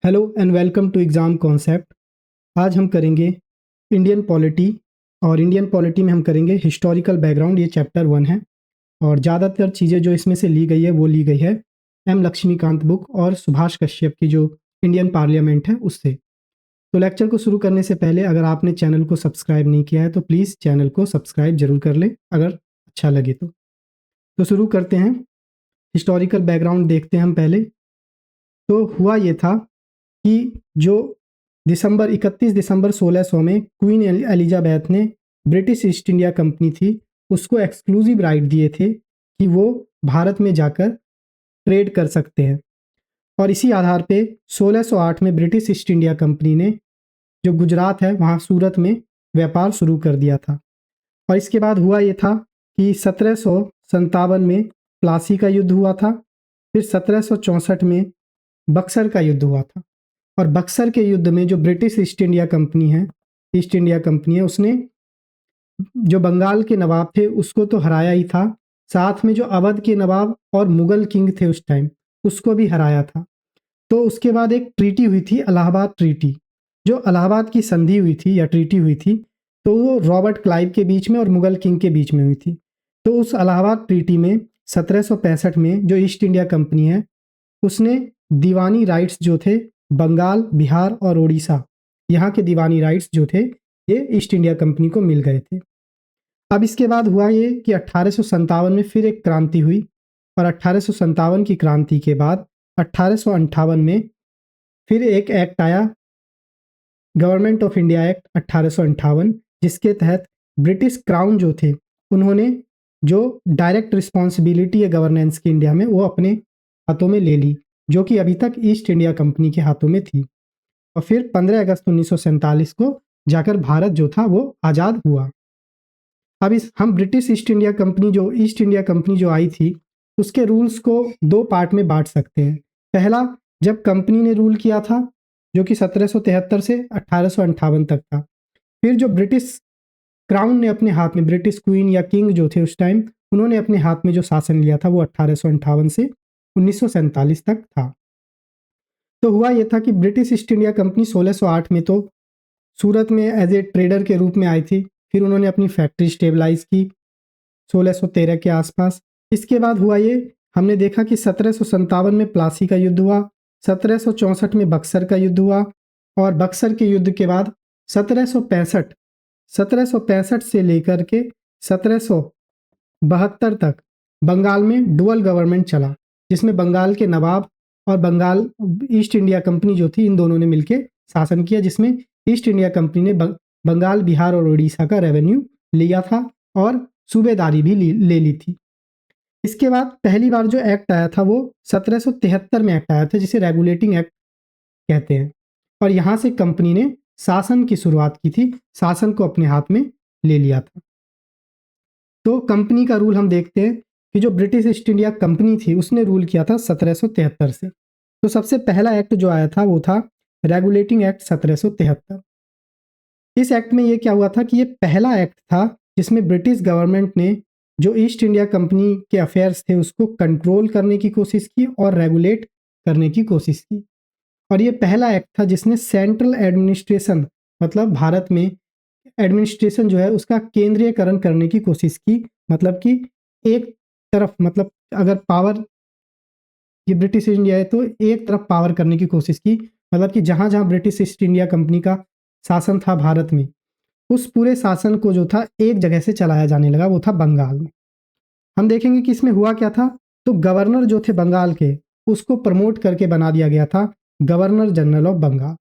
Hello and welcome to exam concept. आज हम करेंगे इंडियन पॉलिटी और इंडियन पॉलिटी में हम करेंगे हिस्टोरिकल बैकग्राउंड। ये चैप्टर 1 है और ज़्यादातर चीज़ें जो इसमें से ली गई है वो ली गई है एम लक्ष्मीकांत बुक और सुभाष कश्यप की जो इंडियन पार्लियामेंट है उससे। तो लेक्चर को शुरू करने से पहले अगर आपने चैनल को सब्सक्राइब नहीं किया है तो प्लीज़ चैनल को सब्सक्राइब जरूर कर लें अगर अच्छा लगे तो शुरू करते हैं। हिस्टोरिकल बैकग्राउंड देखते हैं हम पहले। तो हुआ ये था कि जो 31 दिसंबर 1600 में क्वीन एलिजाबेथ ने ब्रिटिश ईस्ट इंडिया कंपनी थी उसको एक्सक्लूसिव राइट दिए थे कि वो भारत में जाकर ट्रेड कर सकते हैं। और इसी आधार पे 1608 में ब्रिटिश ईस्ट इंडिया कंपनी ने जो गुजरात है वहाँ सूरत में व्यापार शुरू कर दिया था। और इसके बाद हुआ ये था कि 1757 में प्लासी का युद्ध हुआ था। फिर 1764 में बक्सर का युद्ध हुआ था। और बक्सर के युद्ध में जो ब्रिटिश ईस्ट इंडिया कंपनी है उसने जो बंगाल के नवाब थे उसको तो हराया ही था, साथ में जो अवध के नवाब और मुगल किंग थे उस टाइम उसको भी हराया था। तो उसके बाद एक ट्रीटी हुई थी, इलाहाबाद ट्रीटी। जो इलाहाबाद की संधि हुई थी या ट्रीटी हुई थी तो वो रॉबर्ट क्लाइव के बीच में और मुगल किंग के बीच में हुई थी। तो उस इलाहाबाद ट्रीटी में 1765 में जो ईस्ट इंडिया कंपनी है उसने दीवानी राइट्स जो थे बंगाल, बिहार और उड़ीसा, यहाँ के दीवानी राइट्स जो थे ये ईस्ट इंडिया कंपनी को मिल गए थे। अब इसके बाद हुआ ये कि 1857 में फिर एक क्रांति हुई और 1857 की क्रांति के बाद 1858 में फिर एक एक्ट आया, गवर्नमेंट ऑफ इंडिया एक्ट 1858, जिसके तहत ब्रिटिश क्राउन जो थे उन्होंने जो डायरेक्ट रिस्पॉन्सिबिलिटी है गवर्नेंस की इंडिया में वो अपने हाथों में ले ली, जो कि अभी तक ईस्ट इंडिया कंपनी के हाथों में थी। और फिर 15 अगस्त 1947 को जाकर भारत जो था वो आज़ाद हुआ। अब इस हम ब्रिटिश ईस्ट इंडिया कंपनी जो आई थी उसके रूल्स को दो पार्ट में बांट सकते हैं। पहला, जब कंपनी ने रूल किया था जो कि 1773 से 1858 तक था। फिर जो ब्रिटिश क्राउन ने अपने हाथ में, ब्रिटिश क्वीन या किंग जो थे उस टाइम, उन्होंने अपने हाथ में जो शासन लिया था वो 1858 से 1947 तक था। तो हुआ ये था कि ब्रिटिश ईस्ट इंडिया कंपनी 1608 में तो सूरत में एज ए ट्रेडर के रूप में आई थी। फिर उन्होंने अपनी फैक्ट्री स्टेबलाइज की 1613 के आसपास। इसके बाद हुआ ये, हमने देखा कि 1757 में प्लासी का युद्ध हुआ, 1764 में बक्सर का युद्ध हुआ और बक्सर के युद्ध के बाद 1765 से लेकर के 1772 तक बंगाल में डुअल गवर्नमेंट चला, जिसमें बंगाल के नवाब और बंगाल ईस्ट इंडिया कंपनी जो थी इन दोनों ने मिलकर शासन किया, जिसमें ईस्ट इंडिया कंपनी ने बंगाल, बिहार और उड़ीसा का रेवेन्यू लिया था और सूबेदारी भी ले ली थी। इसके बाद पहली बार जो एक्ट आया था वो 1773 में एक्ट आया था जिसे रेगुलेटिंग एक्ट कहते हैं। और यहाँ से कंपनी ने शासन की शुरुआत की थी, शासन को अपने हाथ में ले लिया था। तो कंपनी का रूल हम देखते हैं कि जो ब्रिटिश ईस्ट इंडिया कंपनी थी उसने रूल किया था 1773 से। तो सबसे पहला एक्ट जो आया था वो था रेगुलेटिंग एक्ट 1773। इस एक्ट में ये क्या हुआ था कि ये पहला एक्ट था जिसमें ब्रिटिश गवर्नमेंट ने जो ईस्ट इंडिया कंपनी के अफेयर्स थे उसको कंट्रोल करने की कोशिश की और रेगुलेट करने की कोशिश की। और ये पहला एक्ट था जिसने सेंट्रल एडमिनिस्ट्रेशन, मतलब भारत में एडमिनिस्ट्रेशन जो है उसका केंद्रीयकरण करने की कोशिश की। मतलब कि एक तरफ, मतलब अगर पावर, ये ब्रिटिश इंडिया है तो एक तरफ पावर करने की कोशिश की। मतलब कि जहाँ जहाँ ब्रिटिश ईस्ट इंडिया कंपनी का शासन था भारत में, उस पूरे शासन को जो था एक जगह से चलाया जाने लगा, वो था बंगाल में। हम देखेंगे कि इसमें हुआ क्या था। तो गवर्नर जो थे बंगाल के उसको प्रमोट करके बना दिया गया था गवर्नर जनरल ऑफ बंगाल,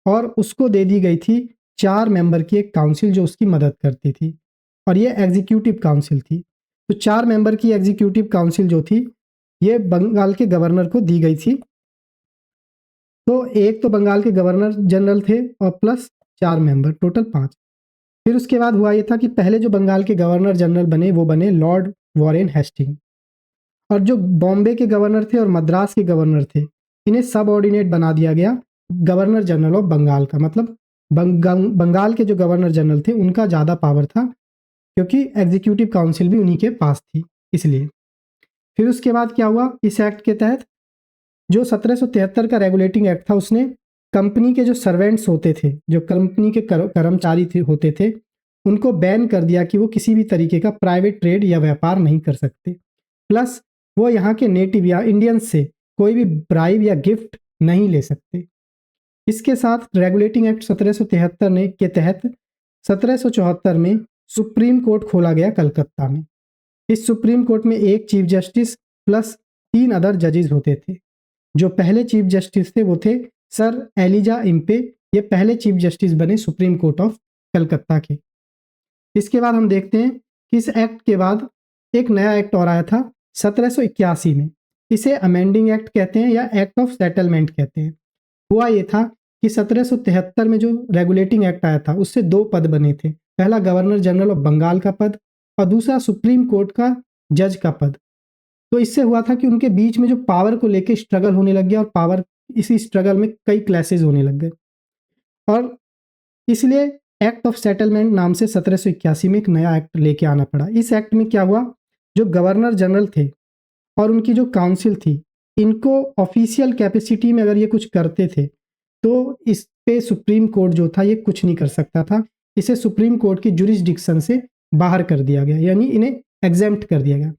और उसको दे दी गई थी 4 मेंबर की एक काउंसिल जो उसकी मदद करती थी, और ये एग्जीक्यूटिव काउंसिल थी। तो 4 मेंबर की एग्जीक्यूटिव काउंसिल जो थी ये बंगाल के गवर्नर को दी गई थी। तो एक तो बंगाल के गवर्नर जनरल थे और प्लस 4 मेंबर, टोटल 5। फिर उसके बाद हुआ ये था कि पहले जो बंगाल के गवर्नर जनरल बने वो बने लॉर्ड वॉरेन हेस्टिंग, और जो बॉम्बे के गवर्नर थे और मद्रास के गवर्नर थे इन्हें सब ऑर्डिनेट बना दिया गया गवर्नर जनरल ऑफ बंगाल का। मतलब बंगाल के जो गवर्नर जनरल थे उनका ज़्यादा पावर था क्योंकि एग्जीक्यूटिव काउंसिल भी उन्हीं के पास थी, इसलिए। फिर उसके बाद क्या हुआ, इस एक्ट के तहत जो 1773 का रेगुलेटिंग एक्ट था उसने कंपनी के जो सर्वेंट्स होते थे, जो कंपनी के कर्मचारी होते थे, उनको बैन कर दिया कि वो किसी भी तरीके का प्राइवेट ट्रेड या व्यापार नहीं कर सकते। प्लस वो यहाँ के नेटिव या इंडियंस से कोई भी ब्राइब या गिफ्ट नहीं ले सकते। इसके साथ रेगुलेटिंग एक्ट 1773 ने के तहत 1774 में सुप्रीम कोर्ट खोला गया कलकत्ता में। इस सुप्रीम कोर्ट में एक चीफ जस्टिस प्लस 3 अदर जजेस होते थे। जो पहले चीफ जस्टिस थे वो थे सर एलिजा इम्पे। ये पहले चीफ जस्टिस बने सुप्रीम कोर्ट ऑफ कलकत्ता के। इसके बाद हम देखते हैं कि इस एक्ट के बाद एक नया एक्ट और आया था 1781 में। इसे अमेंडिंग एक्ट कहते हैं या एक्ट ऑफ सेटलमेंट कहते हैं। हुआ ये था कि 1773 में जो रेगुलेटिंग एक्ट आया था उससे 2 पद बने थे। पहला गवर्नर जनरल ऑफ बंगाल का पद और दूसरा सुप्रीम कोर्ट का जज का पद। तो इससे हुआ था कि उनके बीच में जो पावर को लेके स्ट्रगल होने लग गया और पावर इसी स्ट्रगल में कई क्लैशेज होने लग गए और इसलिए एक्ट ऑफ सेटलमेंट नाम से 1781 में एक नया एक्ट लेके आना पड़ा। इस एक्ट में क्या हुआ, जो गवर्नर जनरल थे और उनकी जो काउंसिल थी, इनको ऑफिशियल कैपेसिटी में अगर ये कुछ करते थे तो इस पे सुप्रीम कोर्ट जो था ये कुछ नहीं कर सकता था। इसे सुप्रीम कोर्ट की जुरिस्डिक्शन से बाहर कर दिया गया, यानी इन्हें एग्जेम्प्ट कर दिया गया।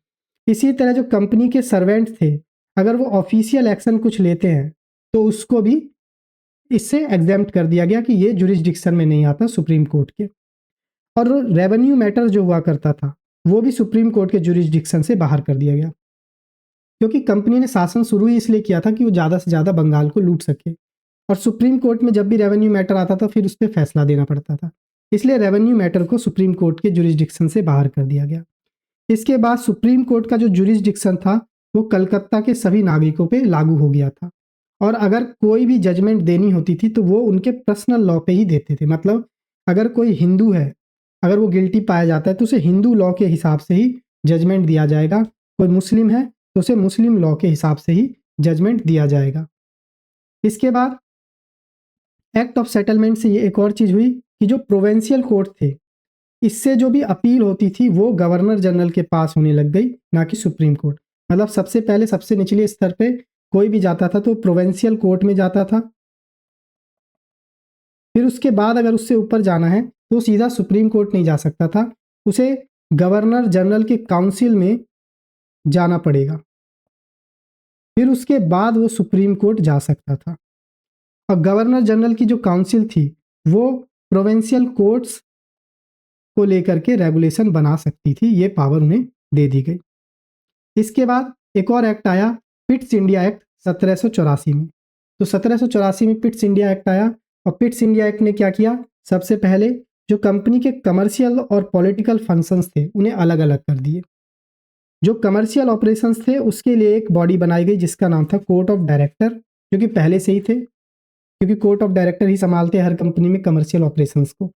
इसी तरह जो कंपनी के सर्वेंट थे, अगर वो ऑफिशियल एक्शन कुछ लेते हैं तो उसको भी इससे एग्जेम्प्ट कर दिया गया कि ये जुरिस्डिक्शन में नहीं आता सुप्रीम कोर्ट के। और रेवेन्यू मैटर जो हुआ करता था वो भी सुप्रीम कोर्ट के जुरिस्डिक्शन से बाहर कर दिया गया, क्योंकि कंपनी ने शासन शुरू ही इसलिए किया था कि वो ज़्यादा से ज़्यादा बंगाल को लूट सके और सुप्रीम कोर्ट में जब भी रेवेन्यू मैटर आता था फिर उस पर फैसला देना पड़ता था। इसलिए रेवेन्यू मैटर को सुप्रीम कोर्ट के जुरिस्डिक्शन से बाहर कर दिया गया। इसके बाद सुप्रीम कोर्ट का जो जुरिस्डिक्शन था वो कलकत्ता के सभी नागरिकों पे लागू हो गया था और अगर कोई भी जजमेंट देनी होती थी तो वो उनके पर्सनल लॉ पे ही देते थे। मतलब अगर कोई हिंदू है, अगर वो गिल्टी पाया जाता है तो उसे हिंदू लॉ के हिसाब से ही जजमेंट दिया जाएगा। कोई मुस्लिम है तो उसे मुस्लिम लॉ के हिसाब से ही जजमेंट दिया जाएगा। इसके बाद एक्ट ऑफ सेटलमेंट से ये एक और चीज़ हुई कि जो प्रोविंशियल कोर्ट थे, इससे जो भी अपील होती थी वो गवर्नर जनरल के पास होने लग गई, ना कि सुप्रीम कोर्ट। मतलब सबसे पहले सबसे निचले स्तर पे कोई भी जाता था तो प्रोविंशियल कोर्ट में जाता था, फिर उसके बाद अगर उससे ऊपर जाना है तो सीधा सुप्रीम कोर्ट नहीं जा सकता था, उसे गवर्नर जनरल के काउंसिल में जाना पड़ेगा, फिर उसके बाद वो सुप्रीम कोर्ट जा सकता था। और गवर्नर जनरल की जो काउंसिल थी वो प्रोविंशियल कोर्ट्स को लेकर के रेगुलेशन बना सकती थी, ये पावर उन्हें दे दी गई। इसके बाद एक और एक्ट आया, पिट्स इंडिया एक्ट 1784 में। तो 1784 में पिट्स इंडिया एक्ट आया और पिट्स इंडिया एक्ट ने क्या किया, सबसे पहले जो कंपनी के कमर्शियल और पॉलिटिकल फंक्शंस थे उन्हें अलग अलग कर दिए। जो कमर्शियल ऑपरेशंस थे उसके लिए एक बॉडी बनाई गई जिसका नाम था कोर्ट ऑफ डायरेक्टर, जो कि पहले से ही थे क्योंकि कोर्ट ऑफ डायरेक्टर ही संभालते हैं हर कंपनी में कमर्शियल ऑपरेशंस को।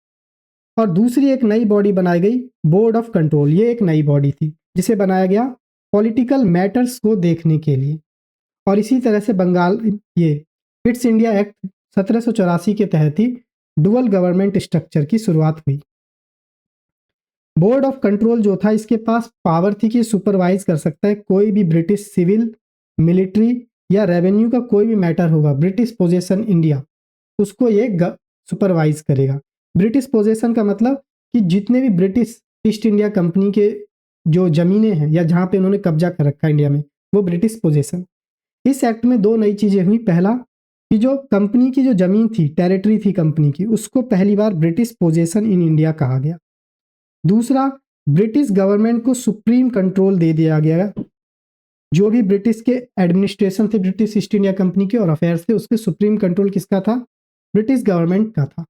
और दूसरी एक नई बॉडी बनाई गई बोर्ड ऑफ कंट्रोल। ये एक नई बॉडी थी जिसे बनाया गया पॉलिटिकल मैटर्स को देखने के लिए। और इसी तरह से बंगाल ये पिट्स इंडिया एक्ट 1784 के तहत ही डुअल गवर्नमेंट स्ट्रक्चर की शुरुआत हुई। बोर्ड ऑफ कंट्रोल जो था इसके पास पावर थी कि सुपरवाइज कर सकता है कोई भी ब्रिटिश सिविल, मिलिट्री या रेवेन्यू का कोई भी मैटर होगा, ब्रिटिश पोजेशन इंडिया, उसको ये सुपरवाइज करेगा। ब्रिटिश पोजेशन का मतलब कि जितने भी ब्रिटिश ईस्ट इंडिया कंपनी के जो ज़मीनें हैं या जहाँ पे उन्होंने कब्जा कर रखा है इंडिया में, वो ब्रिटिश पोजेशन। इस एक्ट में 2 नई चीज़ें हुई। पहला कि जो कंपनी की जो ज़मीन थी, टेरिटरी थी कंपनी की, उसको पहली बार ब्रिटिश पोजेशन इन इंडिया कहा गया। दूसरा, ब्रिटिश गवर्नमेंट को सुप्रीम कंट्रोल दे दिया गया। जो भी ब्रिटिश के एडमिनिस्ट्रेशन थे, ब्रिटिश ईस्ट इंडिया कंपनी के और अफेयर्स थे, उसके सुप्रीम कंट्रोल किसका था, ब्रिटिश गवर्नमेंट का था।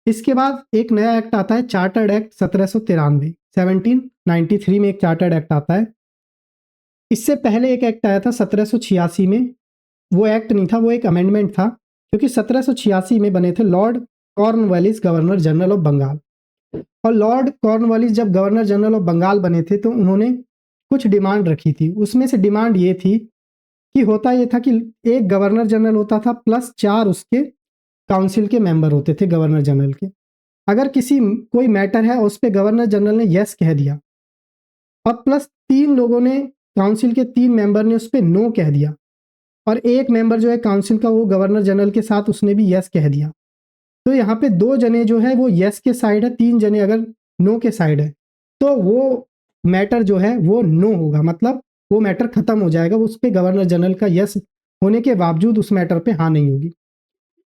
इसके बाद एक नया एक्ट आता है, चार्टर्ड एक्ट 1793। 1793 में एक चार्टर्ड एक्ट आता है। इससे पहले एक एक्ट आया था 1786 में। वो एक्ट नहीं था, वो एक अमेंडमेंट था, क्योंकि 1786 में बने थे Lord Cornwallis governor general of Bengal. और लॉर्ड कॉर्नवालिस जब गवर्नर जनरल ऑफ बंगाल बने थे तो उन्होंने कुछ डिमांड रखी थी। उसमें से डिमांड ये थी कि होता ये था कि एक गवर्नर जनरल होता था प्लस 4 उसके काउंसिल के मेंबर होते थे गवर्नर जनरल के। अगर कोई मैटर है और उस पर गवर्नर जनरल ने यस कह दिया और प्लस 3 लोगों ने, काउंसिल के 3 मेंबर ने उस पर नो कह दिया, और एक मेंबर जो है काउंसिल का वो गवर्नर जनरल के साथ उसने भी यस कह दिया। तो यहाँ पे 2 जने जो है वो यस के साइड है, 3 जने अगर नो के साइड है तो वो मैटर जो है वो नो होगा, मतलब वो मैटर खत्म हो जाएगा, उस पे गवर्नर जनरल का यस होने के बावजूद उस मैटर पे हाँ नहीं होगी।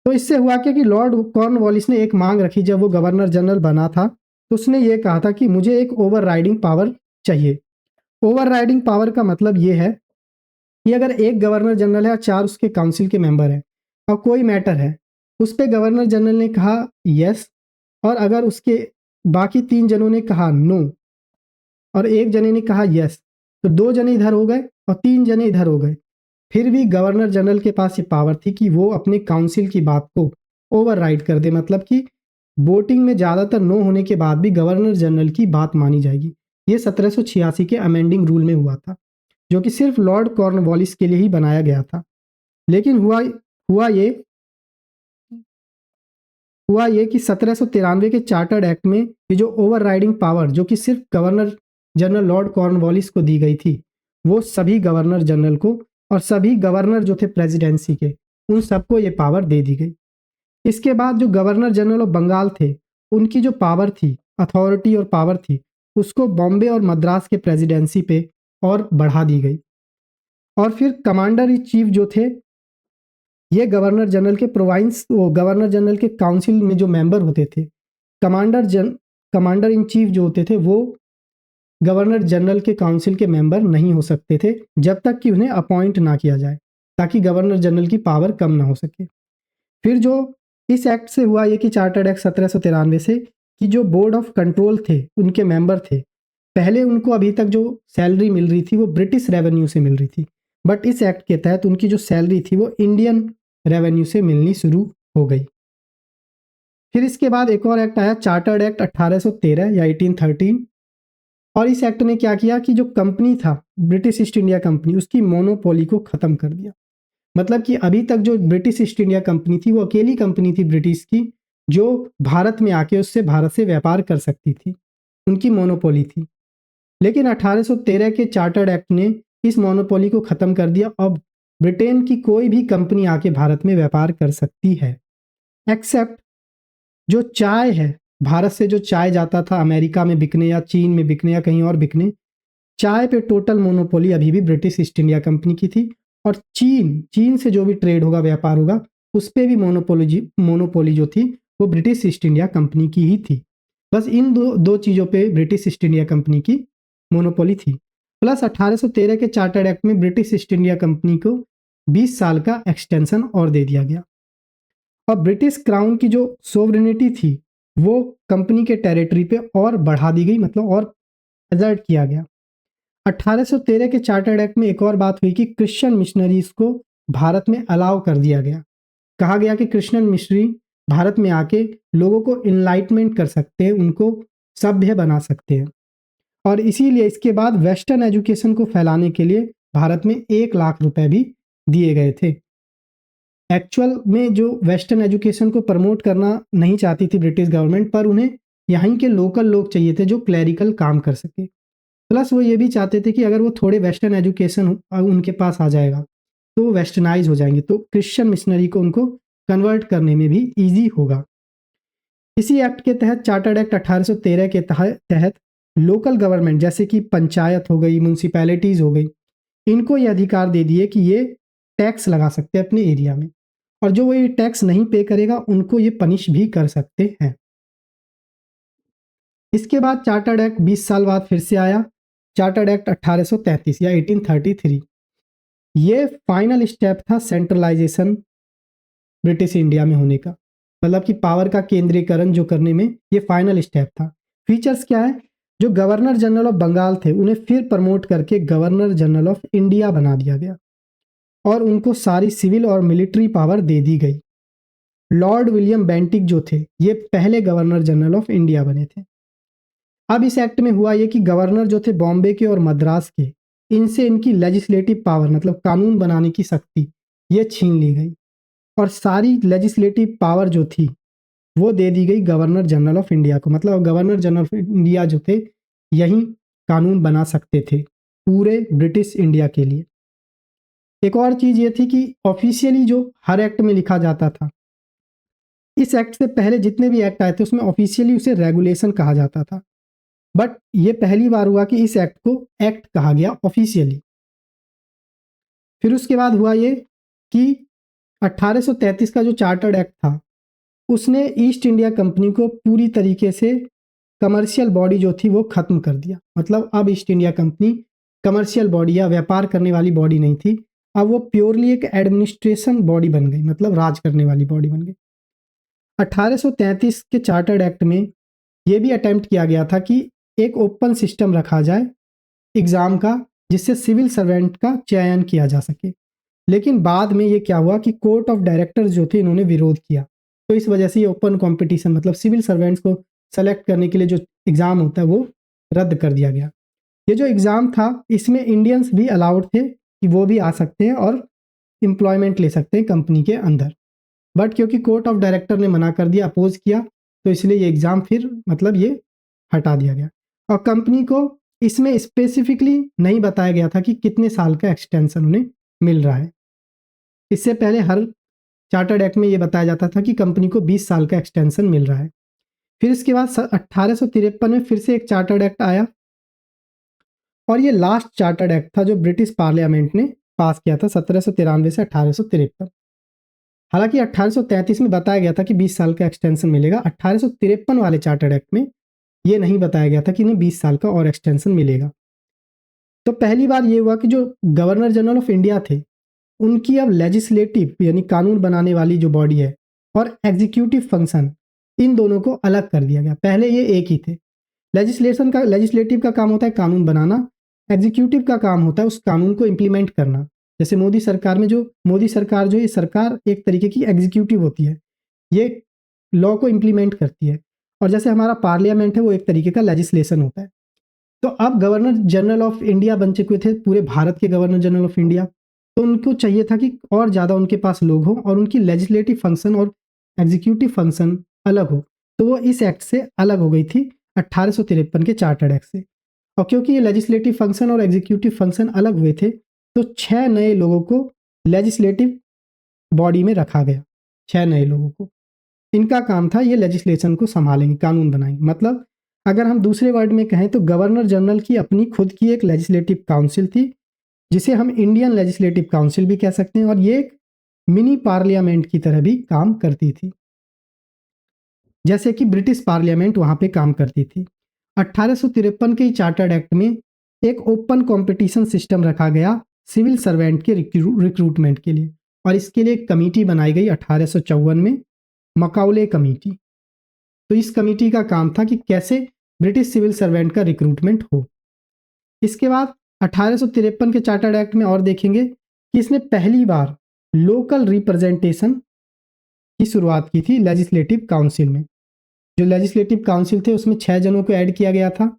तो इससे हुआ क्या कि लॉर्ड कॉर्नवालिस ने एक मांग रखी जब वो गवर्नर जनरल बना था, तो उसने ये कहा था कि मुझे एक ओवरराइडिंग पावर चाहिए। ओवरराइडिंग पावर का मतलब ये है कि अगर एक गवर्नर जनरल है और 4 उसके काउंसिल के मेंबर हैं और कोई मैटर है, उस पे गवर्नर जनरल ने कहा यस और अगर उसके बाकी 3 जनों ने कहा नो और एक जने ने कहा यस, तो 2 जने इधर हो गए और 3 जने इधर हो गए। फिर भी गवर्नर जनरल के पास ये पावर थी कि वो अपने काउंसिल की बात को ओवरराइड कर दे, मतलब कि वोटिंग में ज़्यादातर नो होने के बाद भी गवर्नर जनरल की बात मानी जाएगी। ये 1786 के अमेंडिंग रूल में हुआ था, जो कि सिर्फ लॉर्ड कॉर्नवालिस के लिए ही बनाया गया था। लेकिन हुआ ये हुआ ये कि 1793 के चार्टर्ड एक्ट में ये जो ओवरराइडिंग पावर जो कि सिर्फ गवर्नर जनरल लॉर्ड कॉर्नवालिस को दी गई थी, वो सभी गवर्नर जनरल को और सभी गवर्नर जो थे प्रेसिडेंसी के, उन सबको ये पावर दे दी गई। इसके बाद जो गवर्नर जनरल ऑफ बंगाल थे, उनकी जो पावर थी, अथॉरिटी और पावर थी, उसको बॉम्बे और मद्रास के प्रेसिडेंसी पे और बढ़ा दी गई। और फिर कमांडर इन चीफ जो थे, ये गवर्नर जनरल के गवर्नर जनरल के काउंसिल में जो मेंबर होते थे, कमांडर इन चीफ जो होते थे वो गवर्नर जनरल के काउंसिल के मेंबर नहीं हो सकते थे जब तक कि उन्हें अपॉइंट ना किया जाए, ताकि गवर्नर जनरल की पावर कम ना हो सके। फिर जो इस एक्ट से हुआ ये कि चार्टर्ड एक्ट 1793 से कि जो बोर्ड ऑफ कंट्रोल थे, उनके मेंबर थे, पहले उनको अभी तक जो सैलरी मिल रही थी वो ब्रिटिश रेवेन्यू से मिल रही थी, बट इस एक्ट के तहत उनकी जो सैलरी थी वो इंडियन रेवेन्यू से मिलनी शुरू हो गई। फिर इसके बाद एक और एक्ट आया, चार्टर्ड एक्ट 1813 या 1813, और इस एक्ट ने क्या किया कि जो कंपनी था ब्रिटिश ईस्ट इंडिया कंपनी, उसकी मोनोपोली को खत्म कर दिया। मतलब कि अभी तक जो ब्रिटिश ईस्ट इंडिया कंपनी थी वो अकेली कंपनी थी ब्रिटिश की, जो भारत में आके उससे भारत से व्यापार कर सकती थी, उनकी मोनोपोली थी। लेकिन 1813 के चार्टर्ड एक्ट ने इस मोनोपोली को खत्म कर दिया। अब ब्रिटेन की कोई भी कंपनी आके भारत में व्यापार कर सकती है, एक्सेप्ट जो चाय है, भारत से जो चाय जाता था अमेरिका में बिकने या चीन में बिकने या कहीं और बिकने, चाय पे टोटल मोनोपोली अभी भी ब्रिटिश ईस्ट इंडिया कंपनी की थी। और चीन से जो भी ट्रेड होगा, व्यापार होगा, उस पर भी मोनोपोली जो थी वो ब्रिटिश ईस्ट इंडिया कंपनी की ही थी। बस इन दो चीज़ों पे ब्रिटिश ईस्ट इंडिया कंपनी की मोनोपोली थी। प्लस 1813 के चार्टर्ड एक्ट में ब्रिटिश ईस्ट इंडिया कंपनी को 20 साल का एक्सटेंशन और दे दिया गया। और ब्रिटिश क्राउन की जो सोवरेनिटी थी वो कंपनी के टेरिटरी पे और बढ़ा दी गई, मतलब और एजर्ट किया गया। 1813 के चार्टर्ड एक्ट में एक और बात हुई कि क्रिश्चियन मिशनरीज को भारत में अलाउ कर दिया गया। कहा गया कि क्रिश्चियन मिशनरी भारत में आके लोगों को इनलाइटमेंट कर सकते हैं, उनको सभ्य बना सकते हैं। और इसीलिए इसके बाद वेस्टर्न एजुकेशन को फैलाने के लिए भारत में 1 लाख रुपए भी दिए गए थे। एक्चुअल में जो वेस्टर्न एजुकेशन को प्रमोट करना नहीं चाहती थी ब्रिटिश गवर्नमेंट, पर उन्हें यहीं के लोकल लोग चाहिए थे जो क्लैरिकल काम कर सके। प्लस वो ये भी चाहते थे कि अगर वो थोड़े वेस्टर्न एजुकेशन उनके पास आ जाएगा तो वो वेस्टर्नाइज हो जाएंगे, तो क्रिश्चियन मिशनरी को उनको कन्वर्ट करने में भी ईजी होगा। इसी एक्ट के तहत, चार्टर्ड एक्ट 1813 के तहत लोकल गवर्नमेंट जैसे कि पंचायत हो गई, म्यूनसिपैलिटीज हो गई, इनको ये अधिकार दे दिए कि ये टैक्स लगा सकते हैं अपने एरिया में, और जो वो ये टैक्स नहीं पे करेगा उनको ये पनिश भी कर सकते हैं। इसके बाद चार्टर्ड एक्ट 20 साल बाद फिर से आया, चार्टर्ड एक्ट 1833 या 1833। ये फाइनल स्टेप था सेंट्रलाइजेशन ब्रिटिश इंडिया में होने का, मतलब कि पावर का केंद्रीकरण जो करने में ये फाइनल स्टेप था। फीचर्स क्या है, जो गवर्नर जनरल ऑफ बंगाल थे उन्हें फिर प्रमोट करके गवर्नर जनरल ऑफ इंडिया बना दिया गया और उनको सारी सिविल और मिलिट्री पावर दे दी गई। लॉर्ड विलियम बेंटिक जो थे ये पहले गवर्नर जनरल ऑफ इंडिया बने थे। अब इस एक्ट में हुआ ये कि गवर्नर जो थे बॉम्बे के और मद्रास के, इनसे इनकी लेजिस्लेटिव पावर मतलब कानून बनाने की शक्ति ये छीन ली गई और सारी लेजिस्लेटिव पावर जो थी वो दे दी गई गवर्नर जनरल ऑफ इंडिया को। मतलब गवर्नर जनरल ऑफ इंडिया जो थे यही कानून बना सकते थे पूरे ब्रिटिश इंडिया के लिए। एक और चीज़ ये थी कि ऑफिशियली जो हर एक्ट में लिखा जाता था, इस एक्ट से पहले जितने भी एक्ट आए थे उसमें ऑफिशियली उसे रेगुलेशन कहा जाता था, बट ये पहली बार हुआ कि इस एक्ट को एक्ट कहा गया ऑफिशियली। फिर उसके बाद हुआ ये कि 1833 का जो चार्टर्ड एक्ट था, उसने ईस्ट इंडिया कंपनी को पूरी तरीके से कमर्शियल बॉडी जो थी वो खत्म कर दिया। मतलब अब east India company commercial body या व्यापार करने वाली बॉडी नहीं थी, अब वो प्योरली एक एडमिनिस्ट्रेशन बॉडी बन गई, मतलब राज करने वाली बॉडी बन गई। 1833 के चार्टर्ड एक्ट में ये भी अटेम्प्ट किया गया था कि एक ओपन सिस्टम रखा जाए एग्ज़ाम का, जिससे सिविल सर्वेंट का चयन किया जा सके। लेकिन बाद में ये क्या हुआ कि कोर्ट ऑफ डायरेक्टर्स जो थे इन्होंने विरोध किया, तो इस वजह से ये ओपन कंपटीशन मतलब सिविल सर्वेंट्स को सेलेक्ट करने के लिए जो एग्ज़ाम होता है वो रद्द कर दिया गया। ये जो एग्ज़ाम था इसमें इंडियंस भी अलाउड थे कि वो भी आ सकते हैं और एम्प्लॉयमेंट ले सकते हैं कंपनी के अंदर, बट क्योंकि कोर्ट ऑफ डायरेक्टर ने मना कर दिया, अपोज किया, तो इसलिए ये एग्ज़ाम फिर मतलब ये हटा दिया गया। और कंपनी को इसमें स्पेसिफिकली नहीं बताया गया था कि कितने साल का एक्सटेंशन उन्हें मिल रहा है। इससे पहले हर चार्टर्ड एक्ट में ये बताया जाता था कि कंपनी को 20 साल का एक्सटेंशन मिल रहा है। फिर इसके बाद 1853 में फिर से एक चार्टर्ड एक्ट आया, और ये लास्ट चार्टर्ड एक्ट था जो ब्रिटिश पार्लियामेंट ने पास किया था 1793 से 1853। हालांकि 1833 में बताया गया था कि 20 साल का एक्सटेंशन मिलेगा, 1853 वाले चार्टर्ड एक्ट में ये नहीं बताया गया था कि इन्हें 20 साल का और एक्सटेंशन मिलेगा। तो पहली बार ये हुआ कि जो गवर्नर जनरल ऑफ इंडिया थे उनकी अब लेजिस्लेटिव यानी कानून बनाने वाली जो बॉडी है और एग्जीक्यूटिव फंक्शन, इन दोनों को अलग कर दिया गया। पहले ये एक ही थे। लेजिस्लेटिव का काम होता है कानून बनाना, एग्जीक्यूटिव का काम होता है उस कानून को इम्प्लीमेंट करना। जैसे मोदी सरकार में जो मोदी सरकार जो ये सरकार एक तरीके की एग्जीक्यूटिव होती है, ये लॉ को इम्प्लीमेंट करती है, और जैसे हमारा पार्लियामेंट है वो एक तरीके का लेजिस्लेशन होता है। तो अब गवर्नर जनरल ऑफ इंडिया बन चुके थे पूरे भारत के गवर्नर जनरल ऑफ इंडिया, तो उनको चाहिए था कि और ज़्यादा उनके पास लोग हों और उनकी लेजिस्लेटिव फंक्शन और एग्जीक्यूटिव फंक्शन अलग हो, तो वो इस एक्ट से अलग हो गई थी 1853 के चार्टर्ड एक्ट से। और क्योंकि ये लेजिस्लेटिव फंक्शन और एग्जीक्यूटिव फंक्शन अलग हुए थे, तो 6 नए लोगों को लेजिस्लेटिव बॉडी में रखा गया। 6 नए लोगों को, इनका काम था ये लेजिस्लेशन को संभालेंगे, कानून बनाएंगे। मतलब अगर हम दूसरे वर्ड में कहें तो गवर्नर जनरल की अपनी खुद की एक लेजिस्लेटिव काउंसिल थी, जिसे हम इंडियन लेजिस्लेटिव काउंसिल भी कह सकते हैं, और ये एक मिनी पार्लियामेंट की तरह भी काम करती थी, जैसे कि ब्रिटिश पार्लियामेंट वहां पे काम करती थी। 1853 के चार्टर्ड एक्ट में एक ओपन कंपटीशन सिस्टम रखा गया सिविल सर्वेंट के रिक्रूटमेंट के लिए, और इसके लिए एक कमेटी बनाई गई 1854 में, मकाउले कमेटी। तो इस कमेटी का काम था कि कैसे ब्रिटिश सिविल सर्वेंट का रिक्रूटमेंट हो। इसके बाद 1853 के चार्टर्ड एक्ट में और देखेंगे कि इसने पहली बार लोकल रिप्रेजेंटेशन की शुरुआत की थी लेजिस्लेटिव काउंसिल में। जो लेजिस्लेटिव काउंसिल थे उसमें 6 जनों को ऐड किया गया था।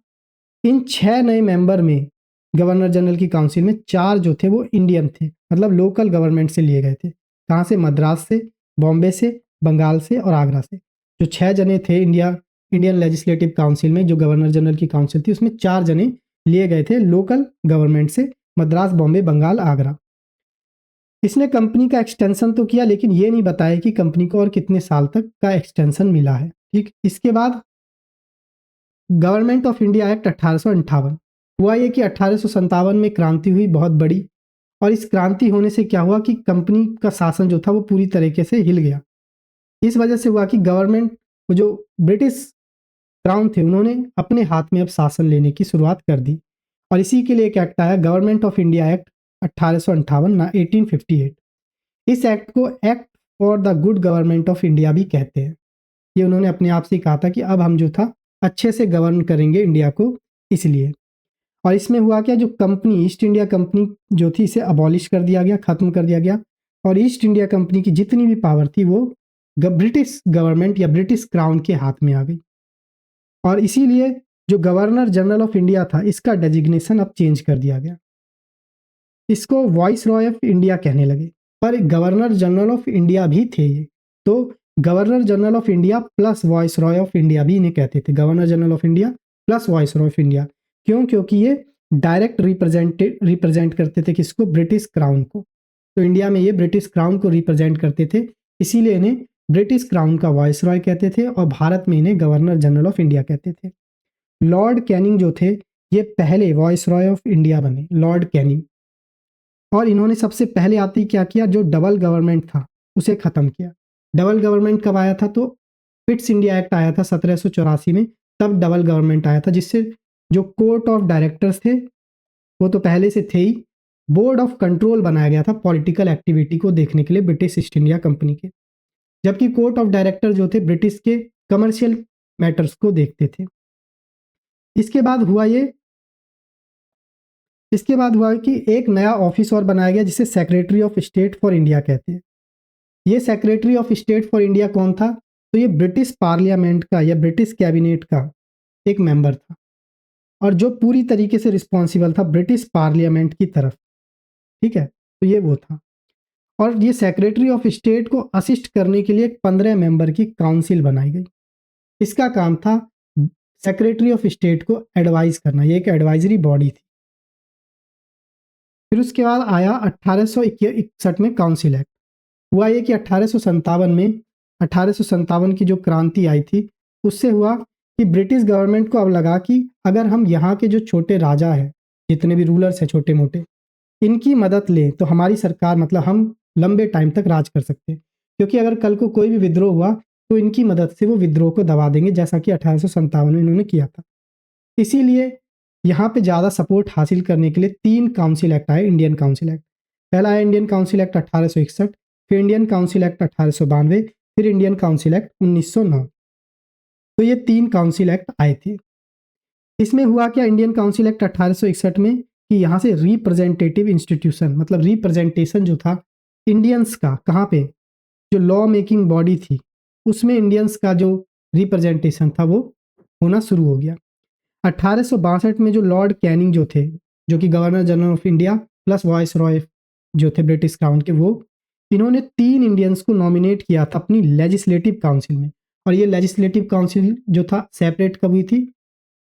इन 6 नए मेंबर में गवर्नर जनरल की काउंसिल में 4 जो थे वो इंडियन थे, मतलब लोकल गवर्नमेंट से लिए गए थे। कहाँ से? मद्रास से, बॉम्बे से, बंगाल से और आगरा से। जो 6 जने थे इंडियन लेजिस्लेटिव काउंसिल में, जो गवर्नर जनरल की काउंसिल थी, उसमें 4 जने लिए गए थे लोकल गवर्नमेंट से, मद्रास, बॉम्बे, बंगाल, आगरा। इसने कंपनी का एक्सटेंशन तो किया, लेकिन ये नहीं बताया कि कंपनी को और कितने साल तक का एक्सटेंशन मिला है। ठीक, इसके बाद गवर्नमेंट ऑफ इंडिया एक्ट 1858 हुआ। ये कि 1857 में क्रांति हुई बहुत बड़ी, और इस क्रांति होने से क्या हुआ कि कंपनी का शासन जो था वो पूरी तरीके से हिल गया। इस वजह से हुआ कि गवर्नमेंट, जो ब्रिटिश क्राउन थे, उन्होंने अपने हाथ में अब शासन लेने की शुरुआत कर दी, और इसी के लिए एक एक्ट आया गवर्नमेंट ऑफ इंडिया एक्ट 1858 1858। इस एक्ट को act for the good government of India भी कहते हैं। ये उन्होंने अपने आप से कहा था कि अब हम जो था अच्छे से गवर्न करेंगे इंडिया को, इसलिए। और इसमें हुआ क्या, जो कंपनी ईस्ट इंडिया कंपनी जो थी इसे अबॉलिश कर दिया गया, खत्म कर दिया गया, और ईस्ट इंडिया कंपनी की जितनी भी पावर थी वो ब्रिटिश गवर्नमेंट या ब्रिटिश क्राउन के हाथ में आ गई। और इसीलिए जो गवर्नर जनरल ऑफ इंडिया था इसका डेजिग्नेशन अब चेंज कर दिया गया, इसको वॉइस रॉय ऑफ इंडिया कहने लगे। पर गवर्नर जनरल ऑफ इंडिया भी थे ये, तो governor general of India plus voice Roy of India भी इन्हें कहते थे, governor general of India plus voice Roy of India. क्यों? क्योंकि ये डायरेक्ट रिप्रेजेंट करते थे किसको? ब्रिटिश क्राउन को। तो इंडिया में ये ब्रिटिश क्राउन को रिप्रेजेंट करते थे, इसीलिए इन्हें ब्रिटिश क्राउन का वॉइस रॉय कहते थे और भारत में इन्हें गवर्नर जनरल ऑफ इंडिया कहते थे। लॉर्ड कैनिंग जो थे ये पहले वॉइस रॉय ऑफ इंडिया बने, लॉर्ड कैनिंग। और इन्होंने सबसे पहले आते ही क्या किया, जो डबल गवर्नमेंट था उसे खत्म किया। डबल गवर्नमेंट कब आया था, तो पिट्स इंडिया एक्ट आया था 1784 में, तब डबल गवर्नमेंट आया था, जिससे जो कोर्ट ऑफ डायरेक्टर्स थे वो तो पहले से थे ही, बोर्ड ऑफ कंट्रोल बनाया गया था पॉलिटिकल एक्टिविटी को देखने के लिए ब्रिटिश ईस्ट इंडिया कंपनी के, जबकि कोर्ट ऑफ डायरेक्टर जो थे ब्रिटिश के कमर्शियल मैटर्स को देखते थे। इसके बाद हुआ कि एक नया ऑफिस और बनाया गया जिसे secretary of state for India कहते हैं। ये secretary of state for India कौन था, तो ये ब्रिटिश पार्लियामेंट का या ब्रिटिश कैबिनेट का एक मेंबर था और जो पूरी तरीके से रिस्पॉन्सिबल था ब्रिटिश पार्लियामेंट की तरफ। ठीक है, तो ये वो था। और ये सेक्रेटरी ऑफ स्टेट को असिस्ट करने के लिए 15 मेंबर की काउंसिल बनाई गई। इसका काम था सेक्रेटरी ऑफ स्टेट को एडवाइज करना, ये एक एडवाइजरी बॉडी थी। फिर उसके बाद आया 1861 में काउंसिल एक्ट। हुआ ये कि 1857 की जो क्रांति आई थी उससे हुआ कि ब्रिटिश गवर्नमेंट को अब लगा कि अगर हम यहाँ के जो छोटे राजा हैं, जितने भी रूलर्स हैं छोटे मोटे, इनकी मदद लें तो हमारी सरकार, मतलब हम लंबे टाइम तक राज कर सकते हैं, क्योंकि अगर कल को कोई भी विद्रोह हुआ तो इनकी मदद से वो विद्रोह को दबा देंगे, जैसा कि 1857 में इन्होंने किया था। इसीलिए यहाँ पे ज़्यादा सपोर्ट हासिल करने के लिए 3 काउंसिल एक्ट आए, इंडियन काउंसिल एक्ट। पहला आया इंडियन काउंसिल एक्ट 1861, फिर इंडियन काउंसिल एक्ट 1892, फिर इंडियन काउंसिल एक्ट 1909। तो ये 3 काउंसिल एक्ट आए थे। इसमें हुआ क्या, इंडियन काउंसिल एक्ट 1861 में कि यहाँ से रिप्रेजेंटेटिव इंस्टीट्यूशन, मतलब रिप्रेजेंटेशन जो था इंडियंस का, कहाँ पे, जो लॉ मेकिंग बॉडी थी उसमें इंडियंस का जो रिप्रेजेंटेशन था वो होना शुरू हो गया। 1862 में जो लॉर्ड कैनिंग जो थे, जो कि governor general of India plus voice Roy जो थे ब्रिटिश क्राउन के, वो इन्होंने 3 इंडियंस को नॉमिनेट किया था अपनी लेजिस्लेटिव काउंसिल में। और ये लेजिस्लेटिव काउंसिल जो था सेपरेट कब हुई थी,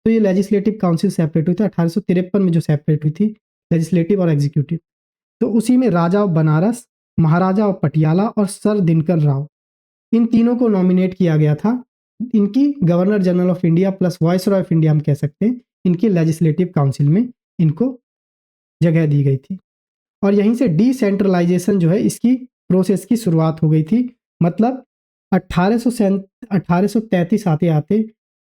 तो ये लेजिस्लेटिव काउंसिल सेपरेट हुई थी 1853 में, जो सेपरेट हुई थी लेजिस्लेटिव और एग्जीक्यूटिव। तो उसी में राजा ऑफ बनारस, महाराजा ऑफ पटियाला और सर दिनकर राव, इन तीनों को नॉमिनेट किया गया था। इनकी governor general of India plus voice Roy of India हम कह सकते हैं, इनकी लेजिस्लेटिव काउंसिल में इनको जगह दी गई थी। और यहीं से डिसेंट्रलाइजेशन जो है इसकी प्रोसेस की शुरुआत हो गई थी। मतलब 1833 आते आते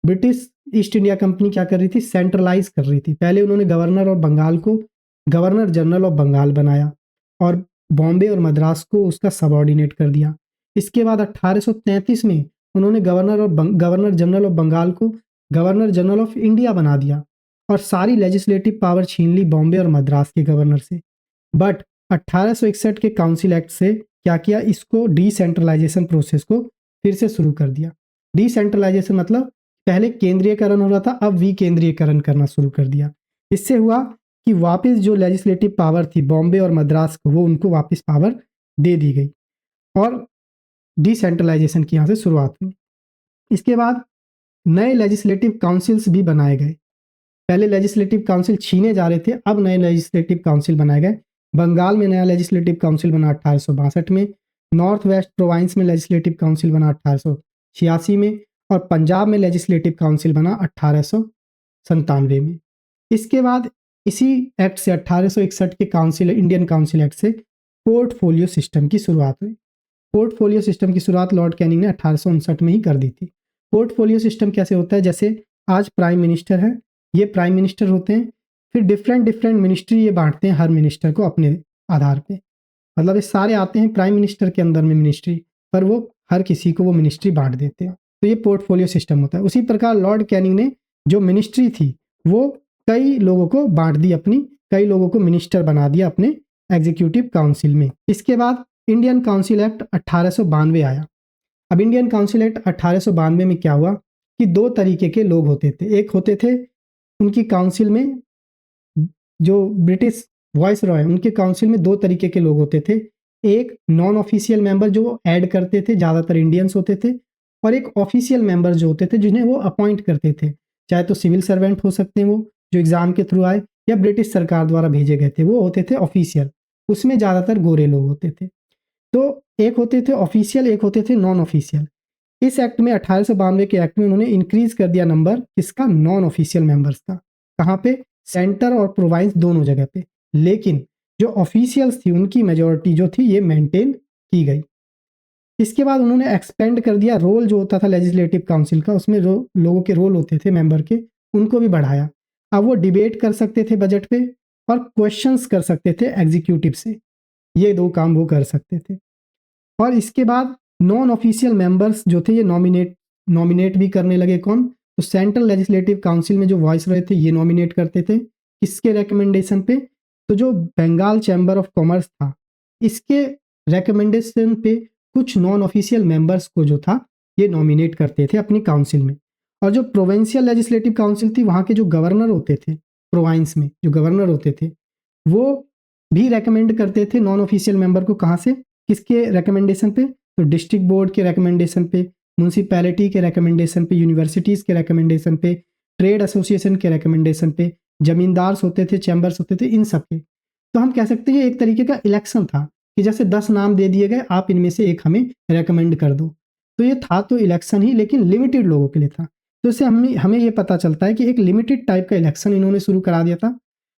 ब्रिटिश ईस्ट इंडिया कंपनी क्या कर रही थी, सेंट्रलाइज कर रही थी। पहले उन्होंने गवर्नर और बंगाल को गवर्नर जनरल ऑफ बंगाल बनाया और बॉम्बे और मद्रास को उसका सबऑर्डिनेट कर दिया। इसके बाद 1833 में उन्होंने गवर्नर जनरल ऑफ बंगाल को गवर्नर जनरल ऑफ इंडिया बना दिया और सारी लेजिस्लेटिव पावर छीन ली बॉम्बे और मद्रास के गवर्नर से। बट 1861 के काउंसिल एक्ट से क्या किया, इसको डिसेंट्रलाइजेशन प्रोसेस को फिर से शुरू कर दिया। डिसेंट्रलाइजेशन मतलब पहले केंद्रीयकरण हो रहा था, अब विकेंद्रीयकरण करना शुरू कर दिया। इससे हुआ कि वापस जो लेजिस्लेटिव पावर थी बॉम्बे और मद्रास को, वो उनको वापस पावर दे दी गई और डिसेंट्रलाइजेशन की यहाँ से शुरुआत हुई। इसके बाद नए लेजिस्लेटिव काउंसिल्स भी बनाए गए। पहले लेजिस्लेटिव काउंसिल छीने जा रहे थे, अब नए लेजिस्लेटिव काउंसिल बनाए गए। बंगाल में नया लेजिस्लेटिव काउंसिल बना 1862 में, नॉर्थ वेस्ट प्रोविंस में लेजिस्लेटिव काउंसिल बना 1886 में और पंजाब में लेजिस्लेटिव काउंसिल बना 1897 में। इसके बाद इसी एक्ट से 1861 के काउंसिल, इंडियन काउंसिल एक्ट से पोर्टफोलियो सिस्टम की शुरुआत हुई। पोर्टफोलियो सिस्टम की शुरुआत लॉर्ड कैनिंग ने 1859 में ही कर दी थी। पोर्टफोलियो सिस्टम कैसे होता है, जैसे आज प्राइम मिनिस्टर है, ये प्राइम मिनिस्टर होते हैं, फिर डिफरेंट मिनिस्ट्री ये बांटते हैं हर मिनिस्टर को अपने आधार पे। मतलब ये सारे आते हैं प्राइम मिनिस्टर के अंदर में मिनिस्ट्री, पर वो हर किसी को वो मिनिस्ट्री बांट देते हैं। तो ये पोर्टफोलियो सिस्टम होता है। उसी प्रकार लॉर्ड कैनिंग ने जो मिनिस्ट्री थी वो कई लोगों को बांट दी, अपनी कई लोगों को मिनिस्टर बना दिया अपने एग्जीक्यूटिव काउंसिल में। इसके बाद इंडियन काउंसिल एक्ट 1892 आया। अब इंडियन काउंसिल एक्ट 1892 में क्या हुआ कि 2 तरीके के लोग होते थे। एक होते थे उनकी काउंसिल में, जो ब्रिटिश वॉइस रॉय, उनके काउंसिल में 2 तरीके के लोग होते थे। एक नॉन ऑफिशियल मेंबर जो ऐड करते थे, ज़्यादातर इंडियंस होते थे, और एक ऑफिशियल मेंबर जो होते थे जिन्हें वो अपॉइंट करते थे, चाहे तो सिविल सर्वेंट हो सकते हैं वो जो एग्जाम के थ्रू आए, या ब्रिटिश सरकार द्वारा भेजे गए थे, वो होते थे ऑफिशियल। उसमें ज़्यादातर गोरे लोग होते थे। तो एक होते थे ऑफिशियल, एक होते थे नॉन ऑफिशियल। इस एक्ट में 1892 के एक्ट में उन्होंने इंक्रीज कर दिया नंबर किसका, नॉन ऑफिशियल मेंबर्स का। कहाँ पे, सेंटर और प्रोविंस दोनों जगह पे। लेकिन जो ऑफिशियल्स थी उनकी मेजोरिटी जो थी ये मेंटेन की गई। इसके बाद उन्होंने एक्सपेंड कर दिया रोल जो होता था लेजिस्लेटिव काउंसिल का, उसमें लोगों के रोल होते थे मेंबर के, उनको भी बढ़ाया। अब वो डिबेट कर सकते थे बजट पे और क्वेश्चंस कर सकते थे एग्जीक्यूटिव से, ये दो काम वो कर सकते थे। और इसके बाद नॉन ऑफिशियल मेंबर्स जो थे ये नॉमिनेट भी करने लगे। कौन, तो सेंट्रल लेजिस्लेटिव काउंसिल में जो वॉइस रहे थे ये नॉमिनेट करते थे। किसके रिकमेंडेशन पे, तो जो बंगाल चैम्बर ऑफ कॉमर्स था इसके रिकमेंडेशन पे कुछ नॉन ऑफिशियल मेंबर्स को जो था ये नॉमिनेट करते थे अपनी काउंसिल में। और जो प्रोविंशियल लेजिस्लेटिव काउंसिल थी वहाँ के जो गवर्नर होते थे, प्रोविंस में जो गवर्नर होते थे वो भी रेकमेंड करते थे नॉन ऑफिशियल मेंबर को। कहाँ से, किसके रिकमेंडेशन पे, तो डिस्ट्रिक्ट बोर्ड के रिकमेंडेशन पे, म्यूनसिपैलिटी के रिकमेंडेशन पे, यूनिवर्सिटीज़ के रिकमेंडेशन पे, ट्रेड एसोसिएशन के रिकमेंडेशन पे, जमींदार्स होते थे, चैम्बर्स होते थे, इन सब के। तो हम कह सकते हैं एक तरीके का इलेक्शन था कि जैसे 10 नाम दे दिए गए, आप इनमें से एक हमें रिकमेंड कर दो। तो ये था तो इलेक्शन ही, लेकिन लिमिटेड लोगों के लिए था। तो इससे हमें हमें ये पता चलता है कि एक लिमिटेड टाइप का इलेक्शन इन्होंने शुरू करा दिया था,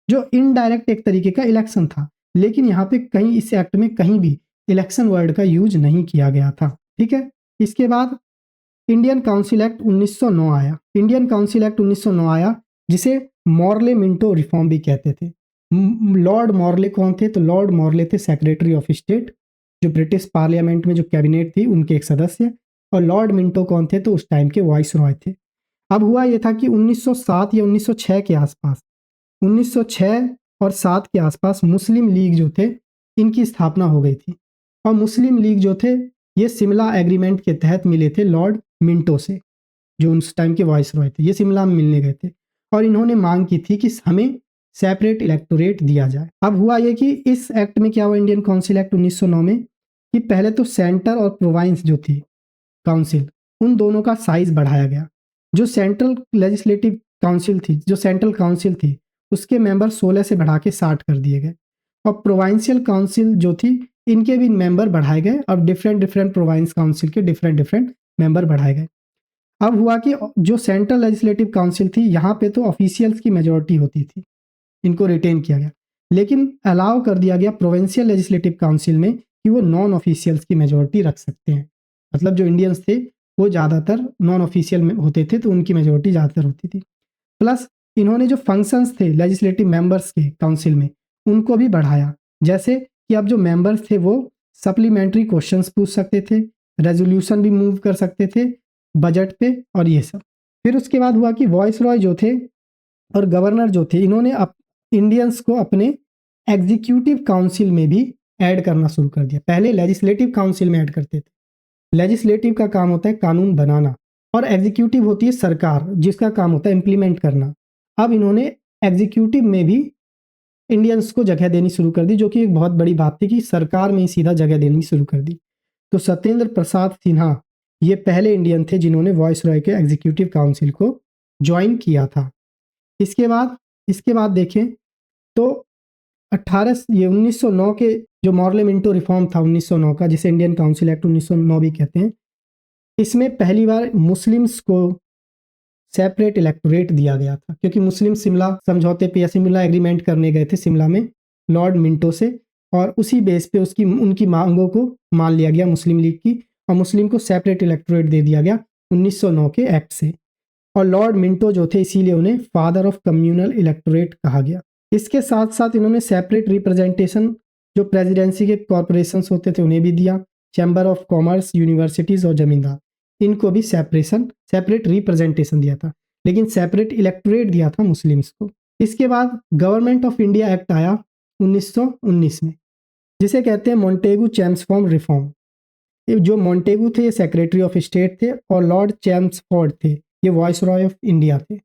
जो इनडायरेक्ट एक तरीके का इलेक्शन था। लेकिन यहाँ पे कहीं इस एक्ट में कहीं भी इलेक्शन वर्ड का यूज नहीं किया गया था। ठीक है, इसके बाद इंडियन काउंसिल एक्ट 1909 आया। इंडियन काउंसिल एक्ट 1909 आया जिसे मॉर्ले मिंटो रिफॉर्म भी कहते थे। लॉर्ड मॉर्ले कौन थे, तो लॉर्ड मॉर्ले थे सेक्रेटरी ऑफ स्टेट, जो ब्रिटिश पार्लियामेंट में जो कैबिनेट थी उनके एक सदस्य। और लॉर्ड मिंटो कौन थे, तो उस टाइम के वाइस रॉय थे। अब हुआ यह था कि 1907 या 1906 के आसपास, 1906 और 7 के आसपास मुस्लिम लीग जो थे इनकी स्थापना हो गई थी। और मुस्लिम लीग जो थे ये शिमला एग्रीमेंट के तहत मिले थे लॉर्ड मिंटो से, जो उस टाइम के वाइस रॉय थे। ये शिमला में मिलने गए थे और इन्होंने मांग की थी कि हमें सेपरेट इलेक्टोरेट दिया जाए। अब हुआ ये कि इस एक्ट में क्या हुआ, इंडियन काउंसिल एक्ट 1909 में, कि पहले तो सेंटर और प्रोविंस जो थी काउंसिल उन दोनों का साइज बढ़ाया गया। जो सेंट्रल लेजिस्लेटिव काउंसिल थी, जो सेंट्रल काउंसिल थी उसके मेंबर 16 से बढ़ा के 60 कर दिए गए। और प्रोविंशियल काउंसिल जो थी इनके भी मेंबर बढ़ाए गए और डिफरेंट डिफरेंट प्रोविंस काउंसिल के डिफरेंट डिफरेंट मेंबर बढ़ाए गए। अब हुआ कि जो सेंट्रल लेजिस्लेटिव काउंसिल थी यहाँ पे तो ऑफिशियल्स की मेजोरिटी होती थी, इनको रिटेन किया गया। लेकिन अलाउ कर दिया गया प्रोविंशियल लेजिस्लेटिव काउंसिल में कि वो नॉन ऑफिशियल्स की मेजोरिटी रख सकते हैं। मतलब जो इंडियंस थे वो ज़्यादातर नॉन ऑफिशियल में होते थे, तो उनकी मेजोरिटी ज़्यादातर होती थी। प्लस इन्होंने जो फंक्शंस थे लेजिस्लेटिव मेंबर्स के काउंसिल में उनको भी बढ़ाया। जैसे कि अब जो मेंबर्स थे वो सप्लीमेंट्री क्वेश्चंस पूछ सकते थे, रेजोल्यूशन भी मूव कर सकते थे बजट पे और ये सब। फिर उसके बाद हुआ कि वॉइस रॉय जो थे और गवर्नर जो थे इन्होंने इंडियंस को अपने एग्जीक्यूटिव काउंसिल में भी ऐड करना शुरू कर दिया। पहले लेजिस्लेटिव काउंसिल में ऐड करते थे। लेजिस्लेटिव का काम होता है कानून बनाना और एग्जीक्यूटिव होती है सरकार जिसका काम होता है इम्प्लीमेंट करना। अब इन्होंने एग्जीक्यूटिव में भी इंडियंस को जगह देनी शुरू कर दी, जो कि एक बहुत बड़ी बात थी कि सरकार में ही सीधा जगह देनी शुरू कर दी। तो सत्येंद्र प्रसाद सिन्हा ये पहले इंडियन थे जिन्होंने वॉइस रॉय के एग्जीक्यूटिव काउंसिल को ज्वाइन किया था। इसके बाद देखें तो 1909 के जो मॉर्ले मिंटो रिफॉर्म था 1909 का, जिसे इंडियन काउंसिल एक्ट 1909 भी कहते हैं, इसमें पहली बार मुस्लिम्स को सेपरेट इलेक्टोरेट दिया गया था, क्योंकि मुस्लिम शिमला समझौते पे या शिमला एग्रीमेंट करने गए थे शिमला में लॉर्ड मिंटो से, और उसी बेस पे उनकी मांगों को मान लिया गया मुस्लिम लीग की, और मुस्लिम को सेपरेट इलेक्टोरेट दे दिया गया 1909 के एक्ट से। और लॉर्ड मिंटो जो थे इसीलिए उन्हें फादर ऑफ कम्युनल इलेक्टोरेट कहा गया। इसके साथ साथ इन्होंने सेपरेट रिप्रेजेंटेशन जो प्रेसिडेंसी के कॉरपोरेशंस होते थे उन्हें भी दिया, चैम्बर ऑफ कॉमर्स, यूनिवर्सिटीज़ और जमींदार, इनको भी सेपरेट रिप्रेजेंटेशन दिया था, लेकिन सेपरेट इलेक्टोरेट दिया था मुस्लिम्स को। इसके बाद गवर्नमेंट ऑफ इंडिया एक्ट आया 1919 में, जिसे कहते हैं मॉन्टेगू चैम्सफोर्ड रिफॉर्म। जो मॉन्टेगू थे ये सेक्रेटरी ऑफ स्टेट थे और लॉर्ड चैम्सफोर्ड थे ये वॉइस रॉय ऑफ इंडिया थे।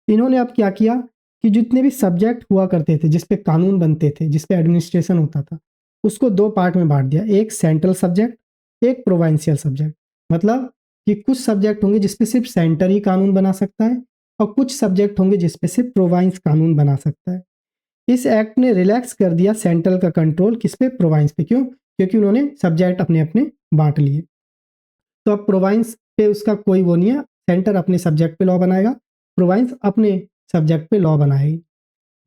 इन्होंने अब क्या किया कि जितने भी सब्जेक्ट हुआ करते थे जिस पे कानून बनते थे, जिस पे एडमिनिस्ट्रेशन होता था, उसको दो पार्ट में बांट दिया, एक सेंट्रल सब्जेक्ट, एक प्रोविंशियल सब्जेक्ट। मतलब कि कुछ सब्जेक्ट होंगे जिसपे सिर्फ सेंटर ही कानून बना सकता है और कुछ सब्जेक्ट होंगे जिसपे सिर्फ प्रोविंस कानून बना सकता है। इस एक्ट ने रिलैक्स कर दिया सेंट्रल का कंट्रोल किस पे, प्रोविंस पे। क्यों? क्योंकि उन्होंने सब्जेक्ट अपने अपने बांट लिए। तो अब प्रोविंस पे उसका कोई वो नहीं है, सेंटर अपने सब्जेक्ट पे लॉ बनाएगा, प्रोविंस अपने सब्जेक्ट पे लॉ बनाएगी।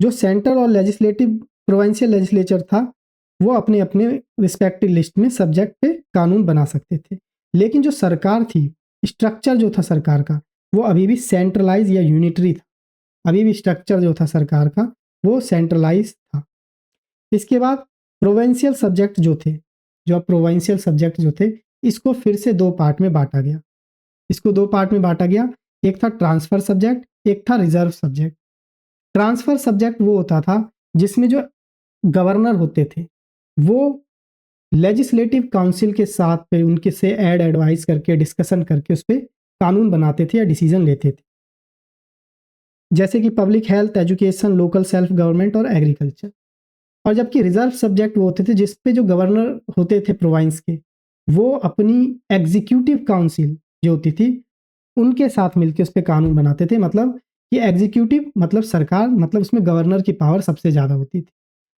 जो सेंट्रल और लेजिस्लेटिव प्रोविंशियल लेजिस्लेचर था वो अपने अपने रिस्पेक्टिव लिस्ट में सब्जेक्ट पे कानून बना सकते थे, लेकिन जो सरकार थी, स्ट्रक्चर जो था सरकार का वो अभी भी सेंट्रलाइज या यूनिटरी था। अभी भी स्ट्रक्चर जो था सरकार का वो सेंट्रलाइज था। इसके बाद प्रोविंशियल सब्जेक्ट जो थे, जो प्रोविंशियल सब्जेक्ट जो थे, इसको फिर से दो पार्ट में बांटा गया। इसको दो पार्ट में बांटा गया, एक था ट्रांसफर सब्जेक्ट, एक था रिजर्व सब्जेक्ट। ट्रांसफर सब्जेक्ट वो होता था जिसमें जो गवर्नर होते थे वो लेजिस्लेटिव काउंसिल के साथ पे उनके से एडवाइस करके डिस्कशन करके उस पर कानून बनाते थे या डिसीजन लेते थे, जैसे कि public health, education, local self government और एग्रीकल्चर। और जबकि रिजर्व सब्जेक्ट वो होते थे जिस पे जो गवर्नर होते थे प्रोविंस के, वो अपनी एग्जीक्यूटिव काउंसिल जो होती थी उनके साथ मिलकर उस पर कानून बनाते थे। मतलब कि एग्जीक्यूटिव मतलब सरकार, मतलब उसमें गवर्नर की पावर सबसे ज़्यादा होती थी।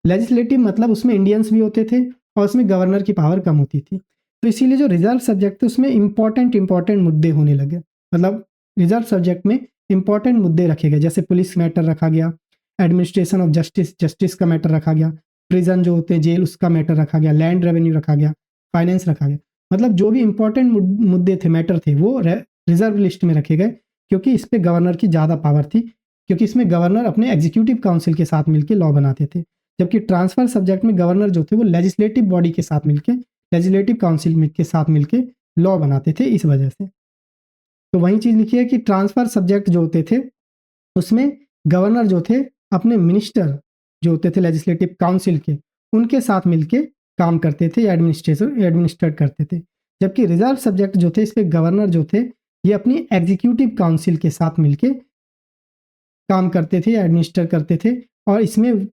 लेजिस्लेटिव मतलब उसमें इंडियंस भी होते थे और उसमें गवर्नर की पावर कम होती थी। तो इसीलिए जो रिजर्व सब्जेक्ट थे उसमें इंपॉर्टेंट मुद्दे होने लगे। मतलब रिजर्व सब्जेक्ट में इंपॉर्टेंट मुद्दे रखे गए, जैसे पुलिस मैटर रखा गया, एडमिनिस्ट्रेशन ऑफ जस्टिस का मैटर रखा गया, प्रिजन जो होते हैं जेल उसका मैटर रखा गया, लैंड रेवेन्यू रखा गया, फाइनेंस रखा गया। मतलब जो भी इंपॉर्टेंट मुद्दे थे, मैटर थे, वो रिजर्व लिस्ट में रखे गए, क्योंकि इस पे गवर्नर की ज़्यादा पावर थी, क्योंकि इसमें गवर्नर अपने एग्जीक्यूटिव काउंसिल के साथ मिलकर लॉ बनाते थे। जबकि ट्रांसफर सब्जेक्ट में गवर्नर जो थे वो लेजिस्लेटिव बॉडी के साथ मिलकर, लेजिस्लेटिव काउंसिल के साथ मिलकर लॉ बनाते थे। इस वजह से तो वही चीज़ लिखी है कि ट्रांसफर सब्जेक्ट जो होते थे उसमें गवर्नर जो थे अपने मिनिस्टर जो होते थे लेजिस्लेटिव काउंसिल के, उनके साथ मिलके काम करते थे या एडमिनिस्ट्रेट करते थे। जबकि रिजर्व सब्जेक्ट जो थे इस पे गवर्नर जो थे ये अपनी एग्जीक्यूटिव काउंसिल के साथ मिलके काम करते थे या एडमिनिस्टर करते थे, और इसमें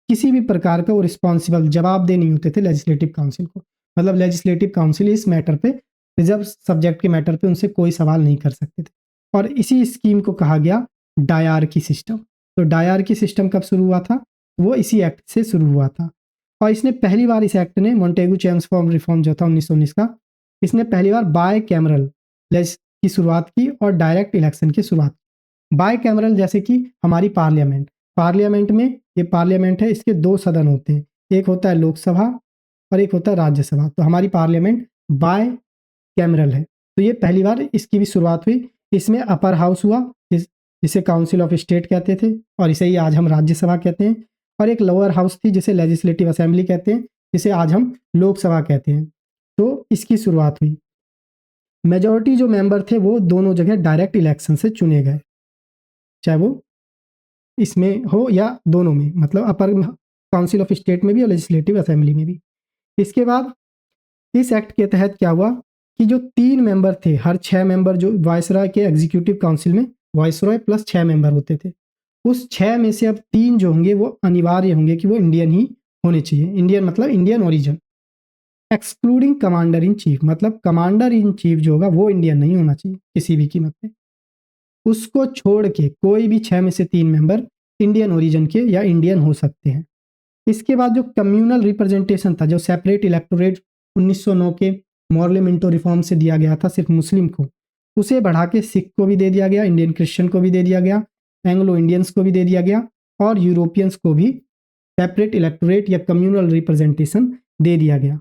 किसी भी प्रकार का वो रिस्पॉन्सिबल जवाबदेह नहीं होते थे लेजिस्लेटिव काउंसिल को। मतलब लेजिस्लेटिव काउंसिल इस मैटर पे, रिजर्व सब्जेक्ट के मैटर पे उनसे कोई सवाल नहीं कर सकते थे। और इसी स्कीम को कहा गया डायरकी सिस्टम। तो डायरकी सिस्टम कब शुरू हुआ था? वो इसी एक्ट से शुरू हुआ था। और इसने पहली बार, इस एक्ट ने मोंटेगू चेम्सफोर्ड रिफॉर्म जो था 1919 का, इसने पहली बार बाय कैमरल की शुरुआत की और डायरेक्ट इलेक्शन की शुरुआत। बाय कैमरल जैसे कि हमारी पार्लियामेंट, पार्लियामेंट में, ये पार्लियामेंट है, इसके दो सदन होते हैं, एक होता है लोकसभा और एक होता है राज्यसभा। तो हमारी पार्लियामेंट बाय कैमरल है। तो ये पहली बार इसकी भी शुरुआत हुई। इसमें अपर हाउस हुआ जिसे काउंसिल ऑफ स्टेट कहते थे, और इसे ही आज हम राज्यसभा कहते हैं। और एक लोअर हाउस थी जिसे लेजिस्लेटिव असेंबली कहते हैं, जिसे आज हम लोकसभा कहते हैं। तो इसकी शुरुआत हुई। मेजॉरिटी जो मेंबर थे वो दोनों जगह डायरेक्ट इलेक्शन से चुने गए, चाहे वो इसमें हो या दोनों में, मतलब अपर काउंसिल ऑफ स्टेट में भी और लेजिस्लेटिव असेंबली में भी। इसके बाद इस एक्ट के तहत क्या हुआ कि जो 3 मेंबर थे, हर 6 मेंबर जो वायसरॉय के एग्जीक्यूटिव काउंसिल में वायसरॉय प्लस 6 मेंबर होते थे, उस 6 में से अब 3 जो होंगे वो अनिवार्य होंगे कि वो इंडियन ही होने चाहिए। इंडियन मतलब Indian origin, excluding commander in chief, मतलब कमांडर इन चीफ जो होगा वो इंडियन नहीं होना चाहिए किसी भी कीमत पे। उसको छोड़ के कोई भी 6 में से 3 मेंबर इंडियन ओरिजिन के या इंडियन हो सकते हैं। इसके बाद जो कम्युनल रिप्रेजेंटेशन था, जो सेपरेट इलेक्टोरेट 1909 के मॉर्ले मिंटो रिफॉर्म से दिया गया था सिर्फ मुस्लिम को, उसे बढ़ा के सिख को भी दे दिया गया, इंडियन क्रिश्चियन को भी दे दिया गया, एंग्लो इंडियंस को भी दे दिया गया, और यूरोपियंस को भी सेपरेट इलेक्टोरेट या कम्युनल रिप्रेजेंटेशन दे दिया गया।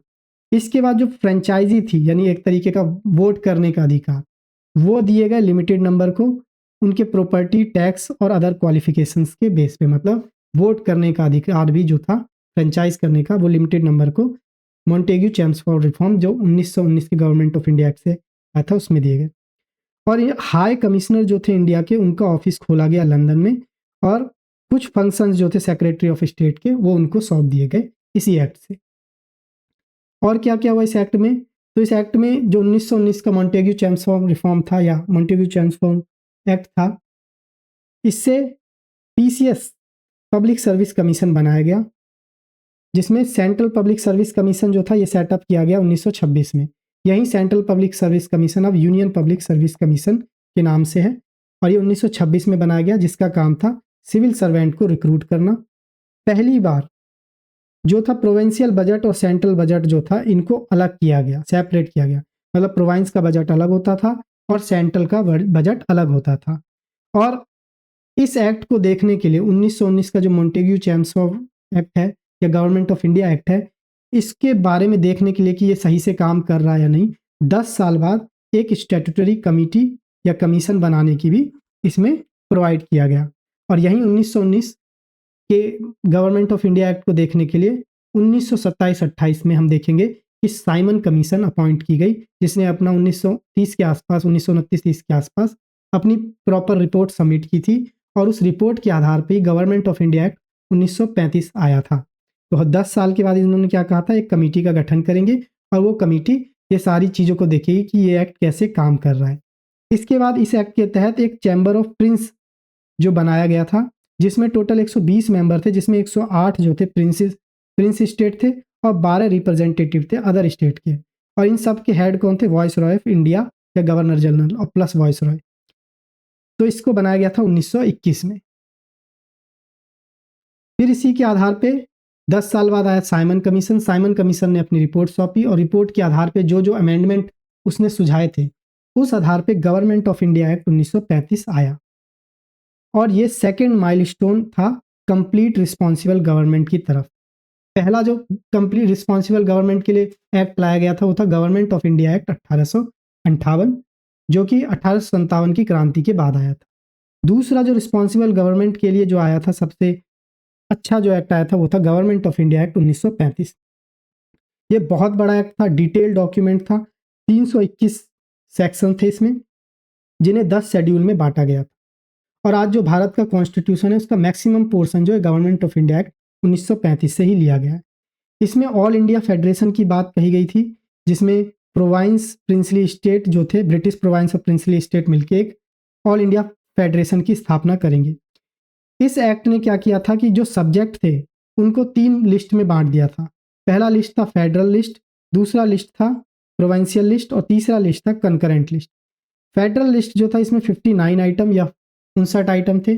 इसके बाद जो फ्रेंचाइजी थी, यानी एक तरीके का वोट करने का अधिकार, वो दिए गए लिमिटेड नंबर को, उनके प्रॉपर्टी टैक्स और अदर क्वालिफिकेशंस के बेस पे। मतलब वोट करने का अधिकार भी जो था फ्रेंचाइज करने का, वो लिमिटेड नंबर को मोंटेग्यू चेम्सफोर्ड रिफॉर्म जो 1919 के गवर्नमेंट ऑफ इंडिया एक्ट से आया था उसमें दिए गए। और ये हाई कमिश्नर जो थे इंडिया के, उनका ऑफिस खोला गया लंदन में, और कुछ फंक्शंस जो थे सेक्रेटरी ऑफ स्टेट के वो उनको सौंप दिए गए इसी एक्ट से। और क्या क्या हुआ इस एक्ट में? तो इस एक्ट में जो 1919 का मोंटेग्यू चेम्सफोर्ड रिफॉर्म था या मोंटेग्यू चेम्सफोर्ड एक्ट था, इससे पीसीएस पब्लिक सर्विस कमीशन बनाया गया, जिसमें सेंट्रल पब्लिक सर्विस कमीशन जो था ये सेटअप किया गया 1926 में। यही सेंट्रल पब्लिक सर्विस कमीशन अब यूनियन पब्लिक सर्विस कमीशन के नाम से है, और ये 1926 में बनाया गया, जिसका काम था सिविल सर्वेंट को रिक्रूट करना, पहली बार जो था प्रोविंशियल बजट और सेंट्रल बजट जो था इनको अलग किया गया, सेपरेट किया गया। मतलब प्रोविंस का बजट अलग होता था और सेंट्रल का बजट अलग होता था। और इस एक्ट को देखने के लिए 1919 का जो मॉन्टेग्यू चैम्सफोर्ड एक्ट है या गवर्नमेंट ऑफ इंडिया एक्ट है, इसके बारे में देखने के लिए कि ये सही से काम कर रहा है या नहीं, 10 साल बाद एक स्टैट्यूटरी कमेटी या कमीशन बनाने की भी इसमें प्रोवाइड किया गया। और यहीं 1919 के गवर्नमेंट ऑफ इंडिया एक्ट को देखने के लिए 1927-28 में हम देखेंगे कि साइमन कमीशन अपॉइंट की गई, जिसने अपना 1930 के आसपास 1929-30 के आसपास अपनी प्रॉपर रिपोर्ट सबमिट की थी और उस रिपोर्ट के आधार पे गवर्नमेंट ऑफ इंडिया एक्ट 1935 आया था। तो 10 साल के बाद इन्होंने क्या कहा था, एक कमेटी का गठन करेंगे और वो कमेटी ये सारी चीज़ों को देखेगी कि ये एक्ट कैसे काम कर रहा है। इसके बाद इस एक्ट के तहत एक चैम्बर ऑफ प्रिंस जो बनाया गया था, जिसमें टोटल 120 मेंबर थे, जिसमें 108 जो थे प्रिंस स्टेट थे और 12 रिप्रेजेंटेटिव थे अदर स्टेट के। और इन सब के हेड कौन थे, वॉइस रॉय ऑफ इंडिया या गवर्नर जनरल और प्लस वॉइस रॉय। तो इसको बनाया गया था 1921 में। फिर इसी के आधार पे 10 साल बाद आया साइमन कमीशन। साइमन कमीशन ने अपनी रिपोर्ट सौंपी और रिपोर्ट के आधार पे जो जो अमेंडमेंट उसने सुझाए थे, उस आधार पे गवर्नमेंट ऑफ इंडिया एक्ट 1935 आया। और ये सेकेंड माइलस्टोन था कंप्लीट रिस्पॉन्सिबल गवर्नमेंट की तरफ। पहला जो कंप्लीट रिस्पॉन्सिबल गवर्नमेंट के लिए एक्ट लाया गया था वो था गवर्नमेंट ऑफ इंडिया एक्ट 1858, जो कि 1857 की क्रांति के बाद आया था। दूसरा जो रिस्पॉन्सिबल गवर्नमेंट के लिए जो आया था, सबसे अच्छा जो एक्ट आया था वो था गवर्नमेंट ऑफ इंडिया एक्ट 1935। ये बहुत बड़ा एक्ट था, डिटेल डॉक्यूमेंट था, 321 सेक्शन थे इसमें, जिन्हें 10 शेड्यूल में बांटा गया था। और आज जो भारत का कॉन्स्टिट्यूशन है उसका मैक्सिमम पोर्शन जो है गवर्नमेंट ऑफ इंडिया एक्ट 1935 से ही लिया गया है। इसमें ऑल इंडिया फेडरेशन की बात कही गई थी, जिसमें प्रोवाइंस प्रिंसली स्टेट जो थे, ब्रिटिश प्रोवाइंस और प्रिंसली स्टेट मिलकर एक ऑल इंडिया फेडरेशन की स्थापना करेंगे। इस एक्ट ने क्या किया था कि जो सब्जेक्ट थे उनको 3 लिस्ट में बांट दिया था। पहला लिस्ट था फेडरल लिस्ट, दूसरा लिस्ट था प्रोविंशियल लिस्ट और तीसरा लिस्ट था कंकरेंट लिस्ट। फेडरल लिस्ट जो था इसमें 59 आइटम या 59 आइटम थे,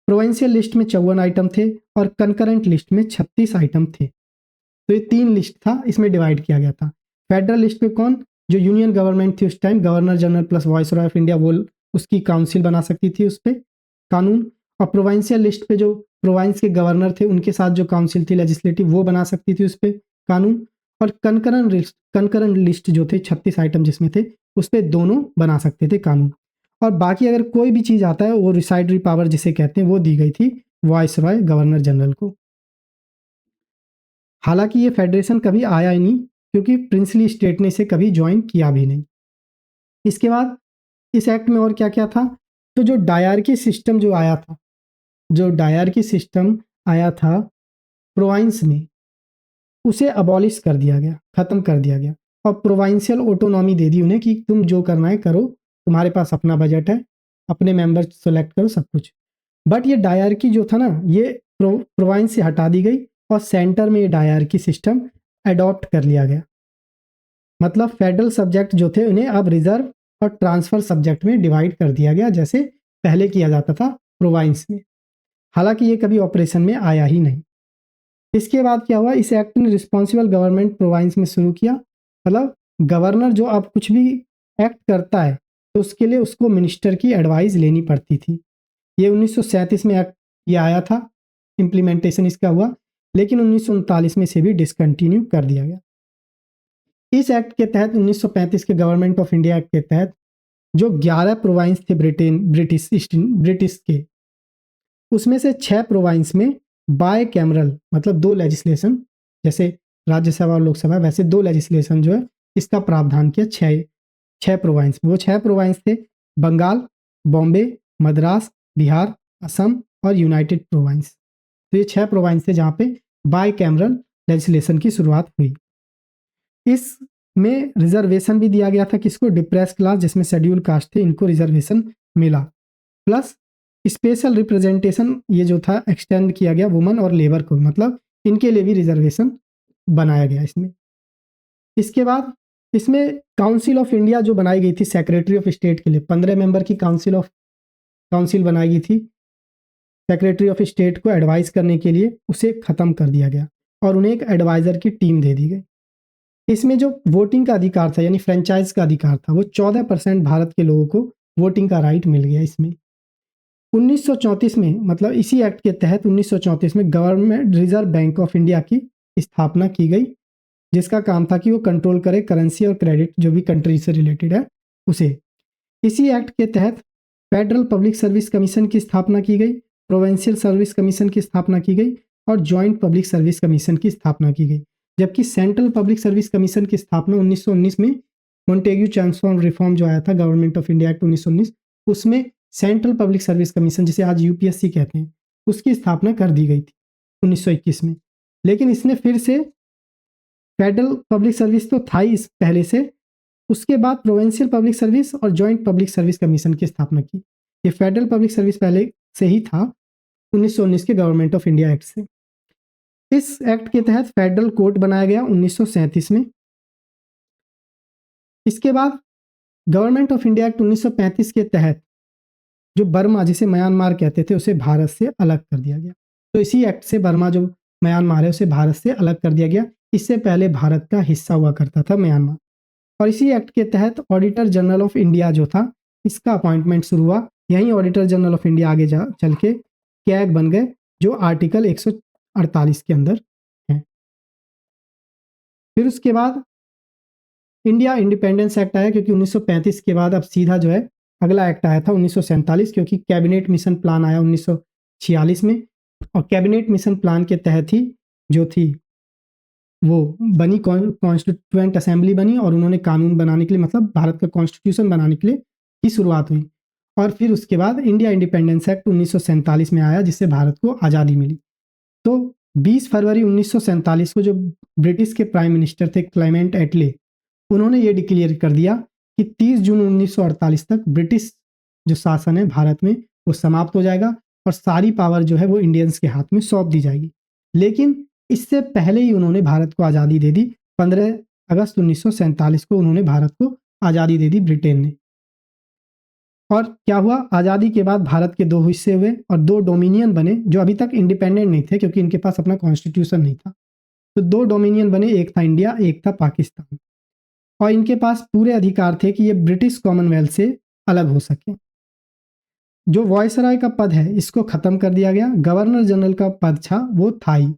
प्रोविंशियल लिस्ट में 54 आइटम थे और कंकरेंट लिस्ट में 36 आइटम थे। तो ये 3 लिस्ट था, इसमें डिवाइड किया गया था। फेडरल लिस्ट पे कौन, जो यूनियन गवर्नमेंट थी उस time, governor general plus voice Roy of India, वो उसकी काउंसिल बना सकती थी उस पर कानून। और प्रोविंशियल लिस्ट पे जो प्रोविंस के गवर्नर थे उनके साथ जो काउंसिल थी लेजिस्लेटिव, वो बना सकती थी उस पर कानून। और कंकरेंट लिस्ट जो थे 36 आइटम जिसमें थे, उस पर दोनों बना सकते थे कानून। और बाकी अगर कोई भी चीज़ आता है वो रिसाइडरी पावर जिसे कहते हैं वो दी गई थी वॉइस रॉय गवर्नर जनरल को। हालांकि ये फेडरेशन कभी आया ही नहीं, क्योंकि प्रिंसली स्टेट ने इसे कभी ज्वाइन किया भी नहीं। इसके बाद इस एक्ट में और क्या क्या था, तो जो डायरकी सिस्टम जो आया था, जो डायरकी सिस्टम आया था प्रोविंस में, उसे अबॉलिश कर दिया गया, खत्म कर दिया गया और प्रोविंशियल ऑटोनॉमी दे दी उन्हें कि तुम जो करना है करो, तुम्हारे पास अपना बजट है, अपने मेंबर सेलेक्ट करो, सब कुछ। बट ये डायरकी जो था ना, ये प्रोविंस से हटा दी गई और सेंटर में ये डायरकी सिस्टम अडॉप्ट कर लिया गया। मतलब फेडरल सब्जेक्ट जो थे उन्हें अब रिजर्व और ट्रांसफर सब्जेक्ट में डिवाइड कर दिया गया, जैसे पहले किया जाता था प्रोविंस में। हालांकि ये कभी ऑपरेशन में आया ही नहीं। इसके बाद क्या हुआ, इस एक्ट ने रिस्पॉन्सिबल गवर्नमेंट प्रोविंस में शुरू किया। मतलब गवर्नर जो अब कुछ भी एक्ट करता है तो उसके लिए उसको मिनिस्टर की एडवाइस लेनी पड़ती थी। ये 1937 में एक्ट ये आया था, इम्प्लीमेंटेशन इसका हुआ, लेकिन 1939 में इसे भी डिसकंटिन्यू कर दिया गया। इस एक्ट के तहत 1935 के गवर्नमेंट ऑफ इंडिया एक्ट के तहत जो 11 प्रोविंस थे ब्रिटिश के, उसमें से 6 प्रोविंस में बाय कैमरल, मतलब 2 लेजिस्लेशन, जैसे राज्यसभा और लोकसभा, वैसे 2 लेजिस्लेशन जो है इसका प्रावधान किया 6 प्रोविंस में। वो 6 प्रोविंस थे बंगाल, बॉम्बे, मद्रास, बिहार, असम और यूनाइटेड प्रोविंस। तो ये 6 प्रोविंस थे जहाँ पे बाय कैमरल लेजिस्लेशन की शुरुआत हुई। इसमें रिजर्वेशन भी दिया गया था किसको, डिप्रेस क्लास जिसमें शेड्यूल कास्ट थे, इनको रिजर्वेशन मिला। प्लस स्पेशल रिप्रेजेंटेशन ये जो था एक्सटेंड किया गया वुमन और लेबर को, मतलब इनके लिए भी रिजर्वेशन बनाया गया इसमें। इसके बाद इसमें काउंसिल ऑफ इंडिया जो बनाई गई थी सेक्रेटरी ऑफ स्टेट के लिए, 15 मेंबर की काउंसिल बनाई गई थी। सेक्रेटरी ऑफ स्टेट को एडवाइस करने के लिए उसे ख़त्म कर दिया गया और उन्हें एक एडवाइज़र की टीम दे दी गई। इसमें जो वोटिंग का अधिकार था यानी फ्रेंचाइज का अधिकार था वो 14% भारत के लोगों को वोटिंग का राइट मिल गया इसमें। 1934 में मतलब इसी एक्ट के तहत 1934 में government reserve bank of India की स्थापना की गई, जिसका काम था कि वो कंट्रोल करे करेंसी और क्रेडिट जो भी कंट्री से रिलेटेड है उसे। इसी एक्ट के तहत फेडरल पब्लिक सर्विस कमीशन की स्थापना की गई, प्रोविंशियल सर्विस कमीशन की स्थापना की गई और जॉइंट पब्लिक सर्विस कमीशन की स्थापना की गई। जबकि सेंट्रल पब्लिक सर्विस कमीशन की स्थापना 1919 में मोंटेग्यू ट्रांसफॉर्म रिफॉर्म जो आया था गवर्नमेंट ऑफ इंडिया एक्ट 1919, उसमें सेंट्रल पब्लिक सर्विस कमीशन जिसे आज यूपीएससी कहते हैं उसकी स्थापना कर दी गई थी 1921 में। लेकिन इसने फिर से फेडरल पब्लिक सर्विस तो था ही इस पहले से, उसके बाद प्रोविंशियल पब्लिक सर्विस और जॉइंट पब्लिक सर्विस कमीशन की स्थापना की। ये फेडरल पब्लिक सर्विस पहले से ही था 1919 के गवर्नमेंट ऑफ इंडिया एक्ट से। इस एक्ट के तहत फेडरल कोर्ट बनाया गया 1937 में। इसके बाद गवर्नमेंट ऑफ इंडिया एक्ट 1935 के तहत जो बर्मा जिसे म्यांमार कहते थे उसे भारत से अलग कर दिया गया। तो इसी एक्ट से बर्मा जो म्यांमार है उसे भारत से अलग कर दिया गया। इससे पहले भारत का हिस्सा हुआ करता था म्यांमार। और इसी एक्ट के तहत ऑडिटर जनरल ऑफ इंडिया जो था इसका अपॉइंटमेंट शुरू हुआ। यहीं ऑडिटर जनरल ऑफ इंडिया आगे जा चल के कैग बन गए जो आर्टिकल 148 के अंदर है। फिर उसके बाद इंडिया इंडिपेंडेंस एक्ट आया, क्योंकि 1935 के बाद अब सीधा जो है अगला एक्ट आया था 1947, क्योंकि कैबिनेट मिशन प्लान आया 1946 में। और कैबिनेट मिशन प्लान के तहत ही जो थी वो बनी कॉन्स्टिट्यूएंट असेंबली बनी और उन्होंने कानून बनाने के लिए मतलब भारत का कॉन्स्टिट्यूशन बनाने के लिए की शुरुआत हुई। और फिर उसके बाद इंडिया इंडिपेंडेंस एक्ट 1947 में आया जिससे भारत को आज़ादी मिली। तो 20 फरवरी 1947 को जो ब्रिटिश के प्राइम मिनिस्टर थे क्लेमेंट एटले, उन्होंने ये डिक्लेयर कर दिया कि 30 जून 1948 तक ब्रिटिश जो शासन है भारत में वो समाप्त हो जाएगा और सारी पावर जो है वो इंडियंस के हाथ में सौंप दी जाएगी। लेकिन इससे पहले ही उन्होंने भारत को आज़ादी दे दी। 15 अगस्त 1947 को उन्होंने भारत को आज़ादी दे दी ब्रिटेन ने। और क्या हुआ, आज़ादी के बाद भारत के दो हिस्से हुए और दो डोमिनियन बने जो अभी तक इंडिपेंडेंट नहीं थे क्योंकि इनके पास अपना कॉन्स्टिट्यूशन नहीं था। तो दो डोमिनियन बने, एक था इंडिया, एक था पाकिस्तान। और इनके पास पूरे अधिकार थे कि ये ब्रिटिश कॉमनवेल्थ से अलग हो सके। जो वॉयसराय का पद है इसको खत्म कर दिया गया। गवर्नर जनरल का पद था वो था ही।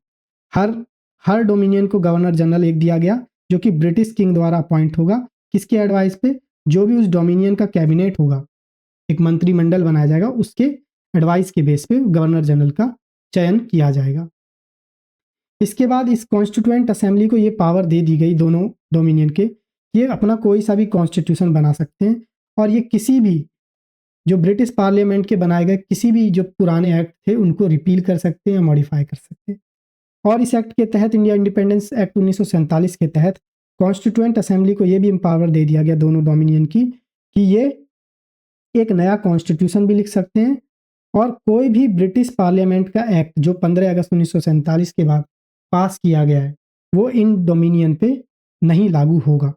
हर डोमिनियन को गवर्नर जनरल एक दिया गया जो कि ब्रिटिश किंग द्वारा अपॉइंट होगा। किसके एडवाइस पे? जो भी उस डोमिनियन का कैबिनेट होगा, एक मंत्रिमंडल बनाया जाएगा, उसके एडवाइस के बेस पे गवर्नर जनरल का चयन किया जाएगा। इसके बाद इस कॉन्स्टिट्यूएंट असेंबली को ये पावर दे दी गई दोनों डोमिनियन के, ये अपना कोई सा भी कॉन्स्टिट्यूशन बना सकते हैं और ये किसी भी जो ब्रिटिश पार्लियामेंट के बनाए गए किसी भी जो पुराने एक्ट थे उनको रिपील कर सकते हैं, मॉडिफाई कर सकते हैं। और इस एक्ट के तहत इंडिया इंडिपेंडेंस एक्ट 1947 के तहत कॉन्स्टिट्यूएंट असेंबली को ये भी पावर दे दिया गया दोनों डोमिनियन की कि ये एक नया कॉन्स्टिट्यूशन भी लिख सकते हैं और कोई भी ब्रिटिश पार्लियामेंट का एक्ट जो 15 अगस्त 1947 के बाद पास किया गया है वो इन डोमिनियन पे नहीं लागू होगा।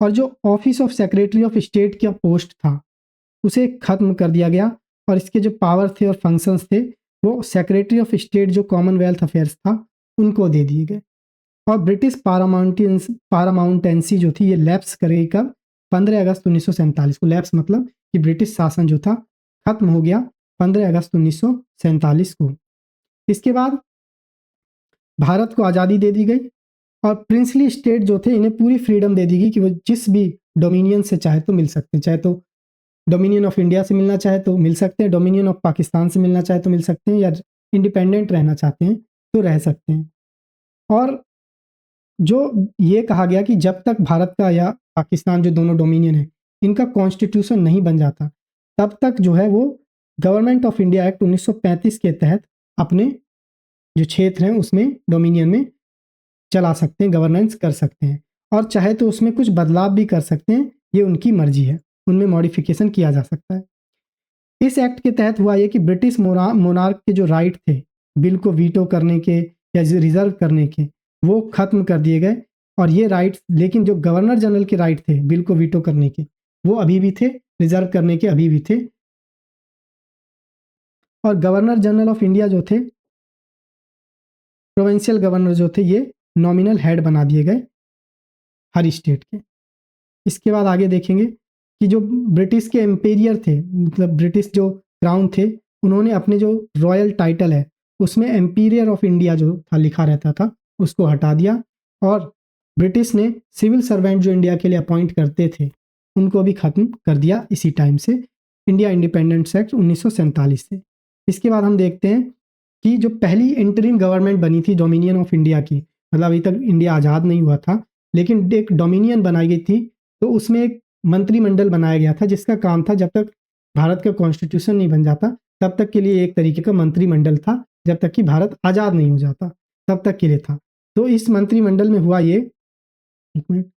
और जो office of secretary of state का पोस्ट था उसे खत्म कर दिया गया और इसके जो पावर थे और फंक्शंस थे वो सेक्रेटरी ऑफ स्टेट जो कॉमनवेल्थ अफेयर्स था उनको दे दिए गए। और ब्रिटिश पारामाउंटेंसी जो थी ये लैप्स करेगी कब? 15 अगस्त 1947 को। लैप्स मतलब कि ब्रिटिश शासन जो था खत्म हो गया 15 अगस्त 1947 को। इसके बाद भारत को आज़ादी दे दी गई और प्रिंसली स्टेट जो थे इन्हें पूरी फ्रीडम दे दी गई कि वो जिस भी डोमिनियन से चाहे तो मिल सकते हैं। चाहे तो डोमिनियन ऑफ इंडिया से मिलना चाहे तो मिल सकते हैं, डोमिनियन ऑफ पाकिस्तान से मिलना चाहे तो मिल सकते हैं, या इंडिपेंडेंट रहना चाहते हैं तो रह सकते हैं। और जो ये कहा गया कि जब तक भारत का या पाकिस्तान जो दोनों डोमिनियन है इनका कॉन्स्टिट्यूशन नहीं बन जाता तब तक जो है वो गवर्नमेंट ऑफ इंडिया एक्ट 1935 के तहत अपने जो क्षेत्र हैं उसमें डोमिनियन में चला सकते हैं, गवर्नेंस कर सकते हैं और चाहे तो उसमें कुछ बदलाव भी कर सकते हैं, ये उनकी मर्जी है, उनमें मॉडिफिकेशन किया जा सकता है। इस एक्ट के तहत हुआ ये कि ब्रिटिश मोनार्क के जो राइट थे बिल को वीटो करने के या रिजर्व करने के वो खत्म कर दिए गए और ये राइट, लेकिन जो गवर्नर जनरल के राइट थे बिल को वीटो करने के वो अभी भी थे, रिजर्व करने के अभी भी थे। और गवर्नर जनरल ऑफ इंडिया जो थे, प्रोविंशियल गवर्नर जो थे, ये नॉमिनल हेड बना दिए गए हर स्टेट के। इसके बाद आगे देखेंगे कि जो ब्रिटिश के एम्पेरियर थे, मतलब ब्रिटिश जो क्राउन थे, उन्होंने अपने जो रॉयल टाइटल है उसमें एम्पीरियर ऑफ इंडिया जो था लिखा रहता था उसको हटा दिया, और ब्रिटिश ने सिविल सर्वेंट जो इंडिया के लिए अपॉइंट करते थे उनको भी ख़त्म कर दिया इसी टाइम से, इंडिया इंडिपेंडेंस एक्ट 1947 से। इसके बाद हम देखते हैं कि जो पहली इंटरिम गवर्नमेंट बनी थी डोमिनियन ऑफ इंडिया की, मतलब अभी तक इंडिया आज़ाद नहीं हुआ था लेकिन एक डोमिनियन बनाई गई थी, तो उसमें एक मंत्रिमंडल बनाया गया था जिसका काम था जब तक भारत का कॉन्स्टिट्यूशन नहीं बन जाता तब तक के लिए एक तरीके का मंत्रिमंडल था, जब तक कि भारत आज़ाद नहीं हो जाता तब तक के लिए था। तो इस मंत्रिमंडल में हुआ ये, एक मिनट,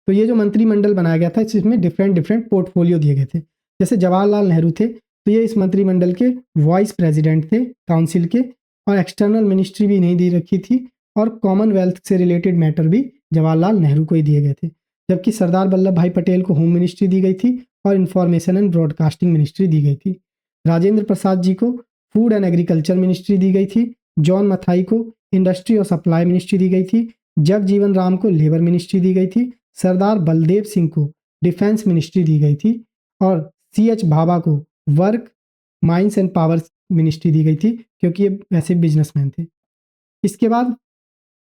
तो ये जो मंत्रिमंडल बनाया गया था इसमें डिफरेंट पोर्टफोलियो दिए गए थे। जैसे जवाहरलाल नेहरू थे तो ये इस मंत्रिमंडल के वाइस प्रेसिडेंट थे काउंसिल के, और एक्सटर्नल मिनिस्ट्री भी नहीं दी रखी थी, और कॉमनवेल्थ से रिलेटेड मैटर भी जवाहरलाल नेहरू को ही दिए गए थे। जबकि सरदार वल्लभ भाई पटेल को होम मिनिस्ट्री दी गई थी और इंफॉर्मेशन एंड ब्रॉडकास्टिंग मिनिस्ट्री दी गई थी। राजेंद्र प्रसाद जी को फूड एंड एग्रीकल्चर मिनिस्ट्री दी गई थी। जॉन मथाई को इंडस्ट्री और सप्लाई मिनिस्ट्री दी गई थी। जगजीवन राम को लेबर मिनिस्ट्री दी गई थी। सरदार बलदेव सिंह को डिफेंस मिनिस्ट्री दी गई थी, और CH भाभा को work, mines and power ministry दी गई थी क्योंकि ये वैसे बिजनेसमैन थे। इसके बाद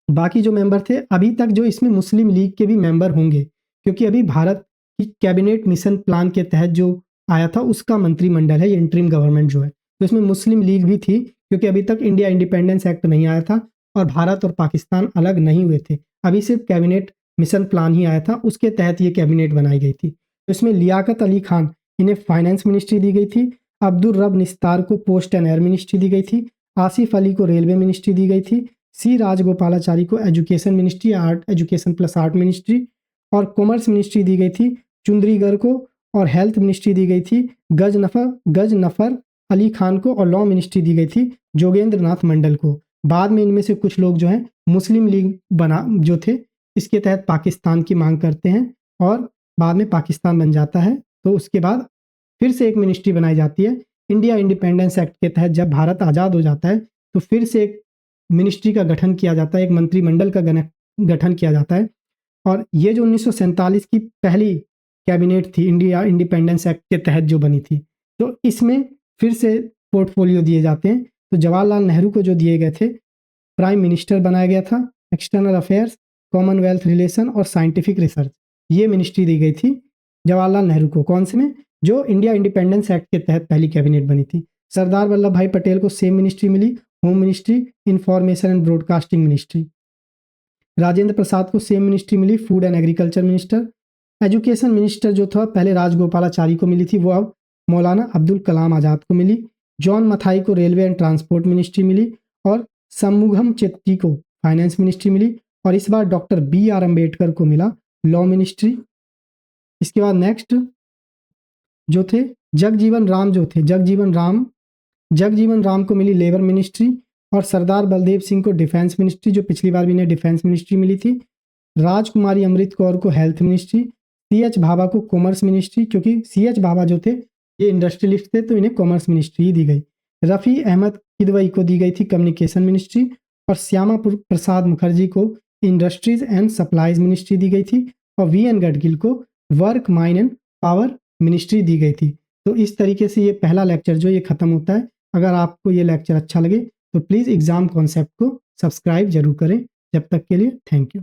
बाकी जो मेंबर थे, अभी तक जो इसमें मुस्लिम लीग के भी मेंबर होंगे क्योंकि अभी भारत की कैबिनेट मिशन प्लान के तहत जो आया था उसका मंत्रिमंडल है ये इंटरिम गवर्नमेंट जो है, तो इसमें मुस्लिम लीग भी थी क्योंकि अभी तक इंडिया इंडिपेंडेंस एक्ट नहीं आया था और भारत और पाकिस्तान अलग नहीं हुए थे, अभी सिर्फ कैबिनेट मिशन प्लान ही आया था, उसके तहत ये कैबिनेट बनाई गई थी। तो इसमें लियाकत अली खान, इन्हें फाइनेंस मिनिस्ट्री दी गई थी। अब्दुल रब निस्तार को पोस्ट एंड एयर मिनिस्ट्री दी गई थी। आसिफ अली को रेलवे मिनिस्ट्री दी गई थी। सी राजगोपालाचारी को education ministry, art education plus art ministry, और कॉमर्स मिनिस्ट्री दी गई थी चुंद्रीगढ़ को, और हेल्थ मिनिस्ट्री दी गई थी गजनफर अली खान को, और लॉ मिनिस्ट्री दी गई थी जोगेंद्र नाथ मंडल को। बाद में इनमें से कुछ लोग जो हैं मुस्लिम लीग बना जो थे इसके तहत पाकिस्तान की मांग करते हैं और बाद में पाकिस्तान बन जाता है, तो उसके बाद फिर से एक मिनिस्ट्री बनाई जाती है। इंडिया इंडिपेंडेंस एक्ट के तहत जब भारत आज़ाद हो जाता है तो फिर से एक मिनिस्ट्री का गठन किया जाता है, एक मंत्रिमंडल का गठन किया जाता है, और ये जो 1947 की पहली कैबिनेट थी इंडिया इंडिपेंडेंस एक्ट के तहत जो बनी थी, तो इसमें फिर से पोर्टफोलियो दिए जाते हैं। तो जवाहरलाल नेहरू को जो दिए गए थे, प्राइम मिनिस्टर बनाया गया था, एक्सटर्नल अफेयर्स, कॉमनवेल्थ रिलेशन और साइंटिफिक रिसर्च, ये मिनिस्ट्री दी गई थी जवाहरलाल नेहरू को। कौन से में? जो इंडिया इंडिपेंडेंस एक्ट के तहत पहली कैबिनेट बनी थी। सरदार वल्लभ भाई पटेल को सेम मिनिस्ट्री मिली, home ministry, information and broadcasting ministry. Rajendra Prasad को सेम मिनिस्ट्री मिली, food and agriculture minister. Education minister जो था पहले राजगोपालाचारी को मिली थी, वो अब मौलाना अब्दुल कलाम आज़ाद को मिली। जॉन मथाई को रेलवे एंड ट्रांसपोर्ट मिनिस्ट्री मिली, और शंमुगम चेट्टी को फाइनेंस मिनिस्ट्री मिली, और इस बार डॉक्टर BR अम्बेडकर को मिला लॉ मिनिस्ट्री। इसके बाद नेक्स्ट जो थे जगजीवन राम को मिली लेबर मिनिस्ट्री, और सरदार बलदेव सिंह को डिफेंस मिनिस्ट्री, जो पिछली बार भी इन्हें डिफेंस मिनिस्ट्री मिली थी। राजकुमारी अमृत कौर को हेल्थ मिनिस्ट्री। CH भाभा को कॉमर्स मिनिस्ट्री, क्योंकि CH भाभा जो थे ये इंडस्ट्रियलिस्ट थे तो इन्हें कॉमर्स मिनिस्ट्री ही दी गई। रफ़ी अहमद किदवई को दी गई थी कम्युनिकेशन मिनिस्ट्री, और श्यामा प्रसाद मुखर्जी को इंडस्ट्रीज एंड सप्लाईज मिनिस्ट्री दी गई थी, और VN गडगिल को work, mine and power ministry दी गई थी। तो इस तरीके से ये पहला लेक्चर जो ये ख़त्म होता है। अगर आपको ये लेक्चर अच्छा लगे तो प्लीज़ एग्ज़ाम कॉन्सेप्ट को सब्सक्राइब जरूर करें। जब तक के लिए थैंक यू।